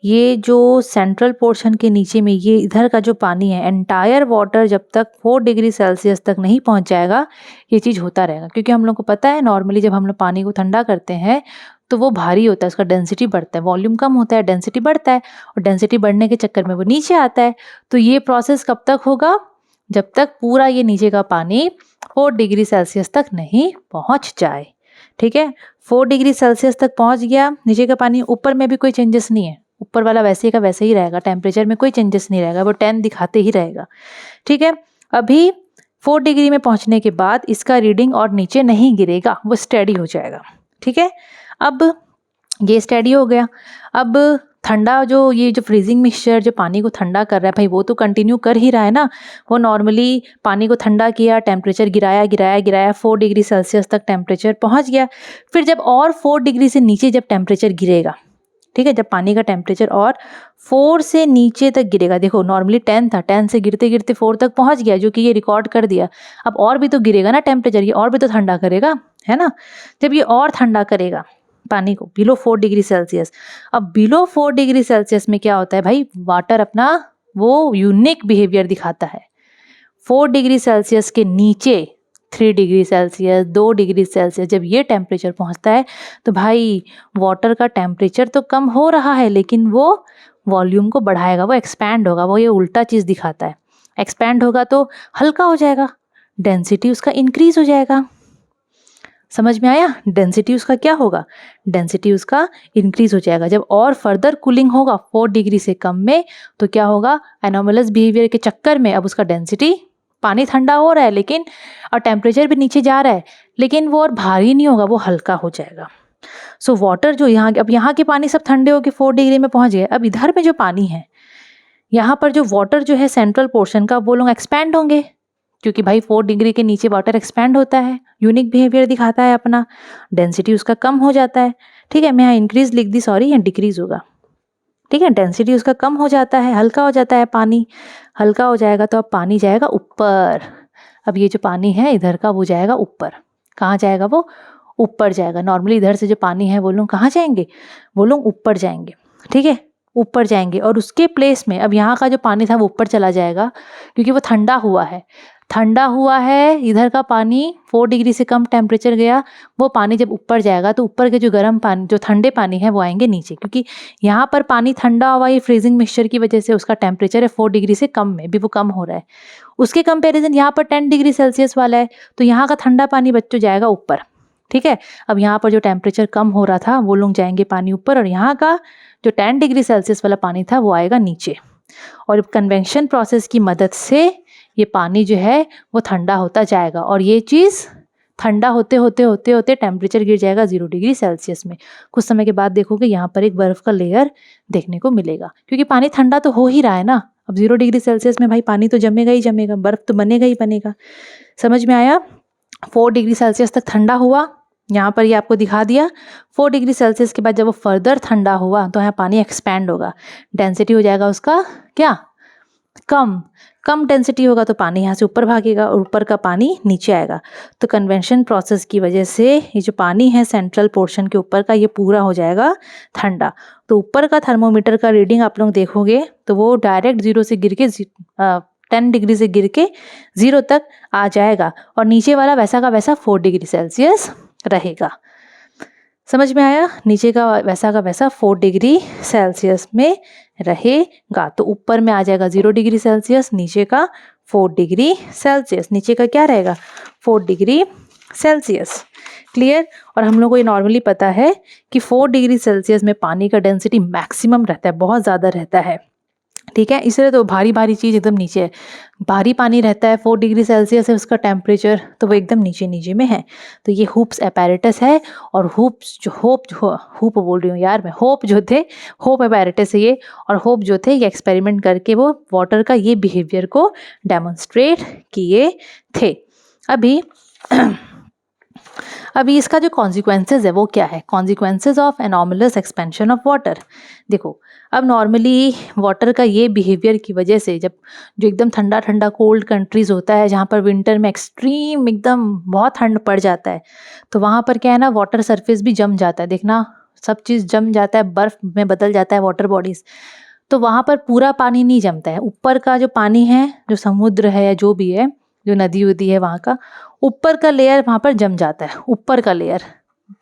Speaker 1: ये जो सेंट्रल पोर्शन के नीचे में ये इधर का जो पानी है एंटायर वाटर जब तक 4 डिग्री सेल्सियस तक नहीं पहुँच जाएगा, ये चीज़ होता रहेगा। क्योंकि हम लोग को पता है नॉर्मली जब हम लोग पानी को ठंडा करते हैं तो वो भारी होता है, उसका डेंसिटी बढ़ता है, वॉल्यूम कम होता है, डेंसिटी बढ़ता है, और डेंसिटी बढ़ने के चक्कर में वो नीचे आता है। तो ये प्रोसेस कब तक होगा, जब तक पूरा ये नीचे का पानी 4 डिग्री सेल्सियस तक नहीं पहुंच जाए। ठीक है, 4 डिग्री सेल्सियस तक पहुंच गया नीचे का पानी, ऊपर में भी कोई चेंजेस नहीं है, ऊपर वाला वैसे का वैसे ही रहेगा, टेम्परेचर में कोई चेंजेस नहीं रहेगा, वो 10 दिखाते ही रहेगा। ठीक है, अभी 4 डिग्री में पहुंचने के बाद इसका रीडिंग और नीचे नहीं गिरेगा, वो स्टेडी हो जाएगा। ठीक है, अब ये स्टेडी हो गया। अब ठंडा ये जो फ्रीजिंग मिक्सचर जो पानी को ठंडा कर रहा है भाई, वो तो कंटिन्यू कर ही रहा है ना। वो नॉर्मली पानी को ठंडा किया, टेम्परेचर गिराया गिराया गिराया, 4 डिग्री सेल्सियस तक टेम्परेचर पहुंच गया। फिर जब और 4 डिग्री से नीचे जब टेम्परेचर गिरेगा, ठीक है, जब पानी का टेम्परेचर और 4 से नीचे तक गिरेगा, देखो नॉर्मली 10 था, 10 से गिरते गिरते 4 तक पहुंच गया, जो कि ये रिकॉर्ड कर दिया। अब और भी तो गिरेगा ना टेम्परेचर, ये और भी तो ठंडा करेगा, है ना। जब ये और ठंडा करेगा पानी को बिलो 4 डिग्री सेल्सियस, अब बिलो 4 डिग्री सेल्सियस में क्या होता है भाई, वाटर अपना वो यूनिक बिहेवियर दिखाता है। 4 डिग्री सेल्सियस के नीचे 3 डिग्री सेल्सियस, 2 डिग्री सेल्सियस जब ये टेम्परेचर पहुंचता है तो भाई वाटर का टेम्परेचर तो कम हो रहा है, लेकिन वो वॉल्यूम को बढ़ाएगा, वो एक्सपैंड होगा, वो ये उल्टा चीज़ दिखाता है। एक्सपैंड होगा तो हल्का हो जाएगा, डेंसिटी उसका इंक्रीज हो जाएगा। समझ में आया? डेंसिटी उसका क्या होगा? डेंसिटी उसका इंक्रीज हो जाएगा। जब और फर्दर कूलिंग होगा 4 डिग्री से कम में, तो क्या होगा? एनोमलस बिहेवियर के चक्कर में अब उसका डेंसिटी, पानी ठंडा हो रहा है लेकिन, और टेम्परेचर भी नीचे जा रहा है, लेकिन वो और भारी नहीं होगा, वो हल्का हो जाएगा। सो वाटर जो यहाँ, अब यहाँ के पानी सब ठंडे होके 4 डिग्री में पहुंच गए। अब इधर में जो पानी है, यहाँ पर जो वाटर जो है सेंट्रल पोर्शन का, वो लोग एक्सपैंड होंगे, क्योंकि भाई 4 डिग्री के नीचे वाटर एक्सपैंड होता है, यूनिक बिहेवियर दिखाता है अपना, डेंसिटी उसका कम हो जाता है। ठीक है, मैं यहाँ इंक्रीज लिख दी, सॉरी, यहाँ डिक्रीज होगा। ठीक है, डेंसिटी उसका कम हो जाता है, हल्का हो जाता है पानी, हल्का हो जाएगा तो अब पानी जाएगा ऊपर। अब ये जो पानी है इधर का, वो जाएगा ऊपर। कहाँ जाएगा? वो ऊपर जाएगा। नॉर्मली इधर से जो पानी है वो लोग कहाँ जाएंगे? वो लोग ऊपर जाएंगे। ठीक है, ऊपर जाएंगे, और उसके प्लेस में अब यहाँ का जो पानी था वो ऊपर चला जाएगा, क्योंकि वो ठंडा हुआ है। ठंडा हुआ है इधर का पानी, 4 डिग्री से कम टेम्परेचर गया, वो पानी जब ऊपर जाएगा तो ऊपर के जो गर्म पानी, जो ठंडे पानी है, वो आएंगे नीचे, क्योंकि यहाँ पर पानी ठंडा हुआ ये फ्रीजिंग मिक्सचर की वजह से उसका टेम्परेचर है 4 डिग्री से कम में, भी वो कम हो रहा है। उसके कंपेरिजन यहाँ पर 10 डिग्री सेल्सियस वाला है, तो यहाँ का ठंडा पानी बच्चों जाएगा ऊपर। ठीक है, अब यहाँ पर जो टेम्परेचर कम हो रहा था वो लोग जाएंगे पानी ऊपर, और यहाँ का जो 10 डिग्री सेल्सियस वाला पानी था वो आएगा नीचे। और कन्वेक्शन प्रोसेस की मदद से ये पानी जो है वो ठंडा होता जाएगा, और ये चीज़ ठंडा होते होते होते होते टेम्परेचर गिर जाएगा 0 डिग्री सेल्सियस में। कुछ समय के बाद देखोगे यहाँ पर एक बर्फ़ का लेयर देखने को मिलेगा, क्योंकि पानी ठंडा तो हो ही रहा है ना। अब 0 डिग्री सेल्सियस में भाई पानी तो जमेगा ही जमेगा, बर्फ़ तो बनेगा ही बनेगा। समझ में आया? 4 डिग्री सेल्सियस तक ठंडा हुआ, यहाँ पर ये आपको दिखा दिया। 4 डिग्री सेल्सियस के बाद जब वो फर्दर ठंडा हुआ तो यहाँ पानी एक्सपैंड होगा, डेंसिटी हो जाएगा उसका क्या? कम। कम डेंसिटी होगा तो पानी यहाँ से ऊपर भागेगा और ऊपर का पानी नीचे आएगा। तो कन्वेक्शन प्रोसेस की वजह से ये जो पानी है सेंट्रल पोर्शन के ऊपर का, ये पूरा हो जाएगा ठंडा। तो ऊपर का थर्मोमीटर का रीडिंग आप लोग देखोगे तो वो डायरेक्ट 0 से गिर के 10 डिग्री से गिर के 0 तक आ जाएगा, और नीचे वाला वैसा का वैसा 4 डिग्री सेल्सियस रहेगा। समझ में आया? नीचे का वैसा 4 डिग्री सेल्सियस में रहेगा। तो ऊपर में आ जाएगा 0 डिग्री सेल्सियस, नीचे का 4 डिग्री सेल्सियस। नीचे का क्या रहेगा? 4 डिग्री सेल्सियस। क्लियर? और हम लोग को ये नॉर्मली पता है कि 4 डिग्री सेल्सियस में पानी का डेंसिटी मैक्सिमम रहता है, बहुत ज़्यादा रहता है। ठीक है, इसलिए तो भारी भारी चीज़ एकदम नीचे है। भारी पानी रहता है, 4 डिग्री सेल्सियस है उसका टेम्परेचर, तो वो एकदम नीचे नीचे में है। तो ये हूप्स एपैरेटस है, और होप बोल रही हूँ यार मैं, होप एपैरेटस है ये, और होप जो थे ये एक्सपेरिमेंट करके वो वाटर का ये बिहेवियर को डेमोन्स्ट्रेट किए थे। अभी इसका जो कॉन्सिक्वेंसेज है वो क्या है? Consequences of anomalous expansion of water. देखो, अब नॉर्मली वाटर का ये बिहेवियर की वजह से, जब जो एकदम ठंडा ठंडा कोल्ड कंट्रीज़ होता है, जहाँ पर विंटर में एक्सट्रीम एकदम बहुत ठंड पड़ जाता है, तो वहाँ पर क्या है ना, वाटर सरफेस भी जम जाता है। देखना, सब चीज़ जम जाता है, बर्फ़ में बदल जाता है वाटर बॉडीज़। तो वहाँ पर पूरा पानी नहीं जमता है, ऊपर का जो पानी है, जो समुद्र है या जो भी है, जो नदी उदी है, वहाँ का ऊपर का लेयर वहाँ पर जम जाता है, ऊपर का लेयर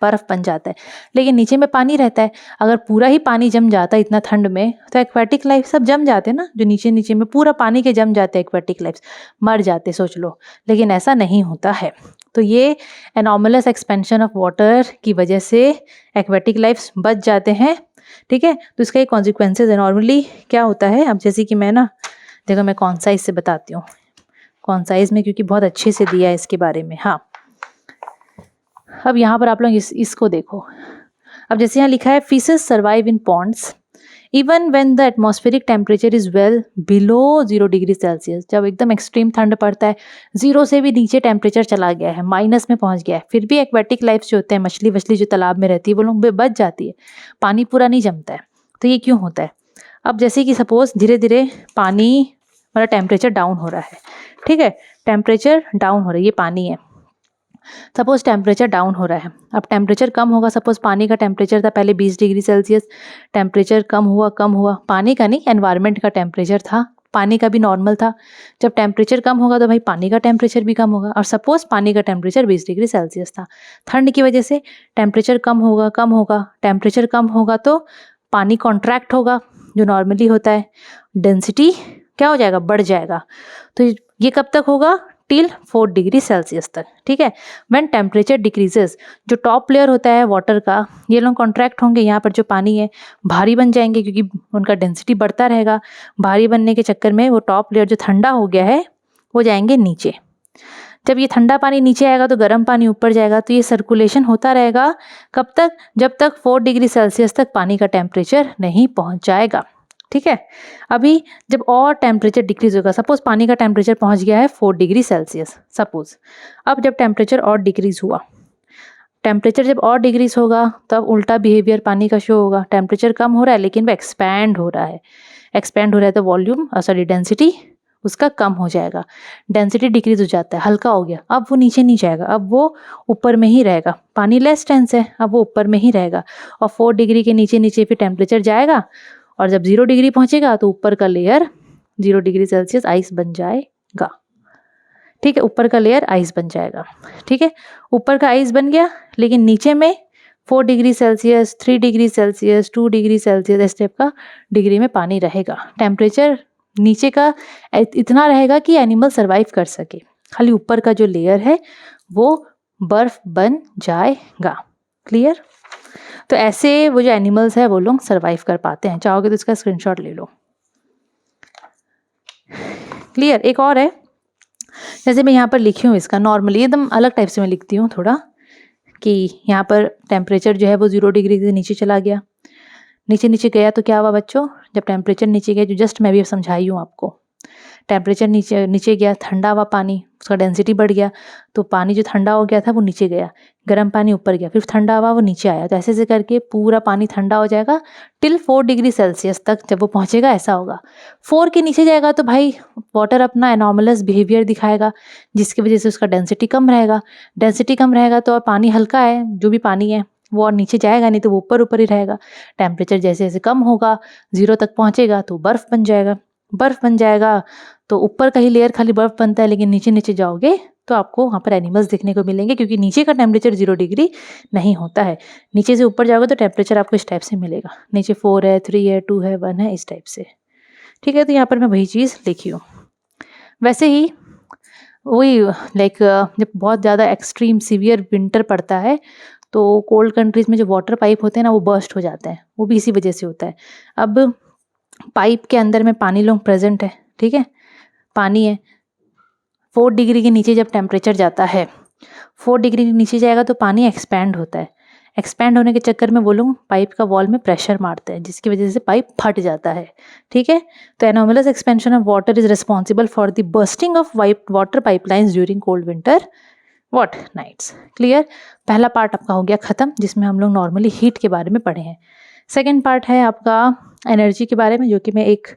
Speaker 1: बर्फ़ बन जाता है, लेकिन नीचे में पानी रहता है। अगर पूरा ही पानी जम जाता है इतना ठंड में, तो एक्वेटिक लाइफ सब जम जाते हैं ना, जो नीचे नीचे में पूरा पानी के जम जाते हैं, एक्वेटिक लाइफ मर जाते, सोच लो। लेकिन ऐसा नहीं होता है। तो ये एनॉमलस एक्सपेंशन ऑफ वाटर की वजह से एक्वेटिक लाइफ बच जाते हैं। ठीक है, तो इसका एक कॉन्सिक्वेंसेज है। नॉर्मली क्या होता है, अब जैसे कि मैं ना, देखो मैं कॉन्साइज से बताती हूँ, कॉन्साइज में, क्योंकि बहुत अच्छे से दिया है इसके बारे में। हाँ, अब यहाँ पर आप लोग इसको देखो। अब जैसे यहाँ लिखा है, fishes survive in ponds even when the atmospheric temperature is well below 0 degree celsius. जब एकदम एक्सट्रीम ठंड पड़ता है, 0 से भी नीचे टेम्परेचर चला गया है, माइनस में पहुँच गया है, फिर भी एक्वेटिक लाइफ जो होते हैं, मछली वछली जो तालाब में रहती है, वो लोग बच जाती है, पानी पूरा नहीं जमता है। तो ये क्यों होता है? अब जैसे कि सपोज धीरे धीरे पानी वाला टेम्परेचर डाउन हो रहा है। ठीक है, टेम्परेचर डाउन हो रहा है, ये पानी है, सपोज टेम्परेचर डाउन हो रहा है। अब टेम्परेचर कम होगा, सपोज पानी का टेम्परेचर था पहले 20 डिग्री सेल्सियस, टेम्परेचर कम हुआ, पानी का नहीं, एनवायरनमेंट का टेम्परेचर था, पानी का भी नॉर्मल था। जब टेम्परेचर कम होगा तो भाई पानी का टेम्परेचर भी कम होगा। और सपोज पानी का टेम्परेचर 20 डिग्री सेल्सियस था, ठंड की वजह से टेम्परेचर कम होगा, टेम्परेचर कम होगा तो पानी कॉन्ट्रैक्ट होगा, जो नॉर्मली होता है, डेंसिटी क्या हो जाएगा? बढ़ जाएगा। तो ये कब तक होगा? टिल 4 डिग्री सेल्सियस तक, ठीक है। व्हेन टेम्परेचर डिक्रीजेस, जो टॉप लेयर होता है वाटर का, ये लोग कॉन्ट्रैक्ट होंगे, यहाँ पर जो पानी है भारी बन जाएंगे क्योंकि उनका डेंसिटी बढ़ता रहेगा। भारी बनने के चक्कर में वो टॉप लेयर जो ठंडा हो गया है वो जाएंगे नीचे। जब ये ठंडा पानी नीचे आएगा तो गर्म पानी ऊपर जाएगा, तो ये सर्कुलेशन होता रहेगा कब तक, जब तक 4 डिग्री सेल्सियस तक पानी का टेम्परेचर नहीं पहुंच जाएगा, ठीक है। अभी जब और टेम्परेचर डिक्रीज होगा, सपोज पानी का टेम्परेचर पहुंच गया है 4 डिग्री सेल्सियस सपोज, अब जब टेम्परेचर और डिक्रीज हुआ, टेम्परेचर जब और डिक्रीज होगा तब उल्टा बिहेवियर पानी का शो होगा। टेम्परेचर कम हो रहा है लेकिन वो एक्सपैंड हो रहा है, एक्सपैंड हो रहा है तो वॉल्यूम डेंसिटी उसका कम हो जाएगा, डेंसिटी डिक्रीज हो जाता है, हल्का हो गया, अब वो नीचे नहीं जाएगा, अब वो ऊपर में ही रहेगा। पानी लेस टेंस है, अब वो ऊपर में ही रहेगा और 4 डिग्री के नीचे नीचे फिर टेम्परेचर जाएगा और जब 0 डिग्री पहुंचेगा तो ऊपर का लेयर 0 डिग्री सेल्सियस आइस बन जाएगा, ठीक है। ऊपर का लेयर आइस बन जाएगा, ठीक है। ऊपर का आइस बन गया लेकिन नीचे में 4 degree Celsius, 3 degree Celsius, 2 degree Celsius इस टाइप का डिग्री में पानी रहेगा। टेम्परेचर नीचे का इतना रहेगा कि एनिमल सर्वाइव कर सके, खाली ऊपर का जो लेयर है वो बर्फ बन जाएगा। क्लियर? तो ऐसे वो जो एनिमल्स है वो लोग सर्वाइव कर पाते हैं। चाहोगे तो इसका स्क्रीनशॉट ले लो। क्लियर? एक और है, जैसे मैं यहाँ पर लिखी हूँ, इसका नॉर्मली एकदम अलग टाइप से मैं लिखती हूँ थोड़ा, कि यहाँ पर टेम्परेचर जो है वो 0 डिग्री से नीचे चला गया, नीचे नीचे गया तो क्या हुआ बच्चों, जब टेम्परेचर नीचे गया, जो जस्ट मैं भी समझाई हूँ आपको, टेम्परेचर नीचे नीचे गया, ठंडा हुआ पानी, उसका डेंसिटी बढ़ गया, तो पानी जो ठंडा हो गया था वो नीचे गया, गर्म पानी ऊपर गया, फिर ठंडा हुआ वो नीचे आया, तो ऐसे ऐसे करके पूरा पानी ठंडा हो जाएगा टिल 4 डिग्री सेल्सियस तक जब वो पहुंचेगा, ऐसा होगा। 4 के नीचे जाएगा तो भाई वाटर अपना एनॉमलस बिहेवियर दिखाएगा, जिसकी वजह से उसका डेंसिटी कम रहेगा। डेंसिटी कम रहेगा तो और पानी हल्का है, जो भी पानी है वो और नीचे जाएगा नहीं, तो वो ऊपर ऊपर ही रहेगा। टेम्परेचर जैसे जैसे कम होगा, 0 तक पहुंचेगा तो बर्फ़ बन जाएगा। बर्फ़ बन जाएगा तो ऊपर का ही लेयर खाली बर्फ़ बनता है, लेकिन नीचे नीचे जाओगे तो आपको वहाँ पर एनिमल्स देखने को मिलेंगे, क्योंकि नीचे का टेम्परेचर 0 डिग्री नहीं होता है। नीचे से ऊपर जाओगे तो टेम्परेचर आपको इस टाइप से मिलेगा, नीचे 4 है, 3 है, 2 है, 1 है, इस टाइप से, ठीक है। तो यहाँ पर मैं वही चीज़ लिखी हूँ। वैसे ही वही लाइक जब बहुत ज़्यादा एक्सट्रीम सीवियर विंटर पड़ता है तो कोल्ड कंट्रीज़ में जो वाटर पाइप होते हैं ना वो बर्स्ट हो जाते हैं, वो भी इसी वजह से होता है। अब पाइप के अंदर में पानी लोग प्रेजेंट है, ठीक है, पानी है। 4 डिग्री के नीचे जब टेम्परेचर जाता है, 4 डिग्री के नीचे जाएगा तो पानी एक्सपैंड होता है। एक्सपैंड होने के चक्कर में वो लोग पाइप का वॉल में प्रेशर मारते हैं, जिसकी वजह से पाइप फट जाता है, ठीक है। तो anomalous expansion of water is responsible for the bursting of water pipelines during cold winter nights. Clear? पहला पार्ट आपका हो गया खत्म, जिसमें हम लोग नॉर्मली हीट के बारे में पढ़े हैं। सेकेंड पार्ट है आपका एनर्जी के बारे में, जो कि मैं एक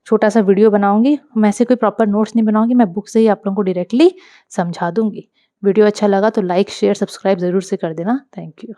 Speaker 1: छोटा सा वीडियो बनाऊंगी। मैं ऐसे कोई प्रॉपर नोट्स नहीं बनाऊंगी, मैं बुक से ही आप लोगों को डायरेक्टली समझा दूंगी। वीडियो अच्छा लगा तो लाइक शेयर सब्सक्राइब ज़रूर से कर देना। Thank you.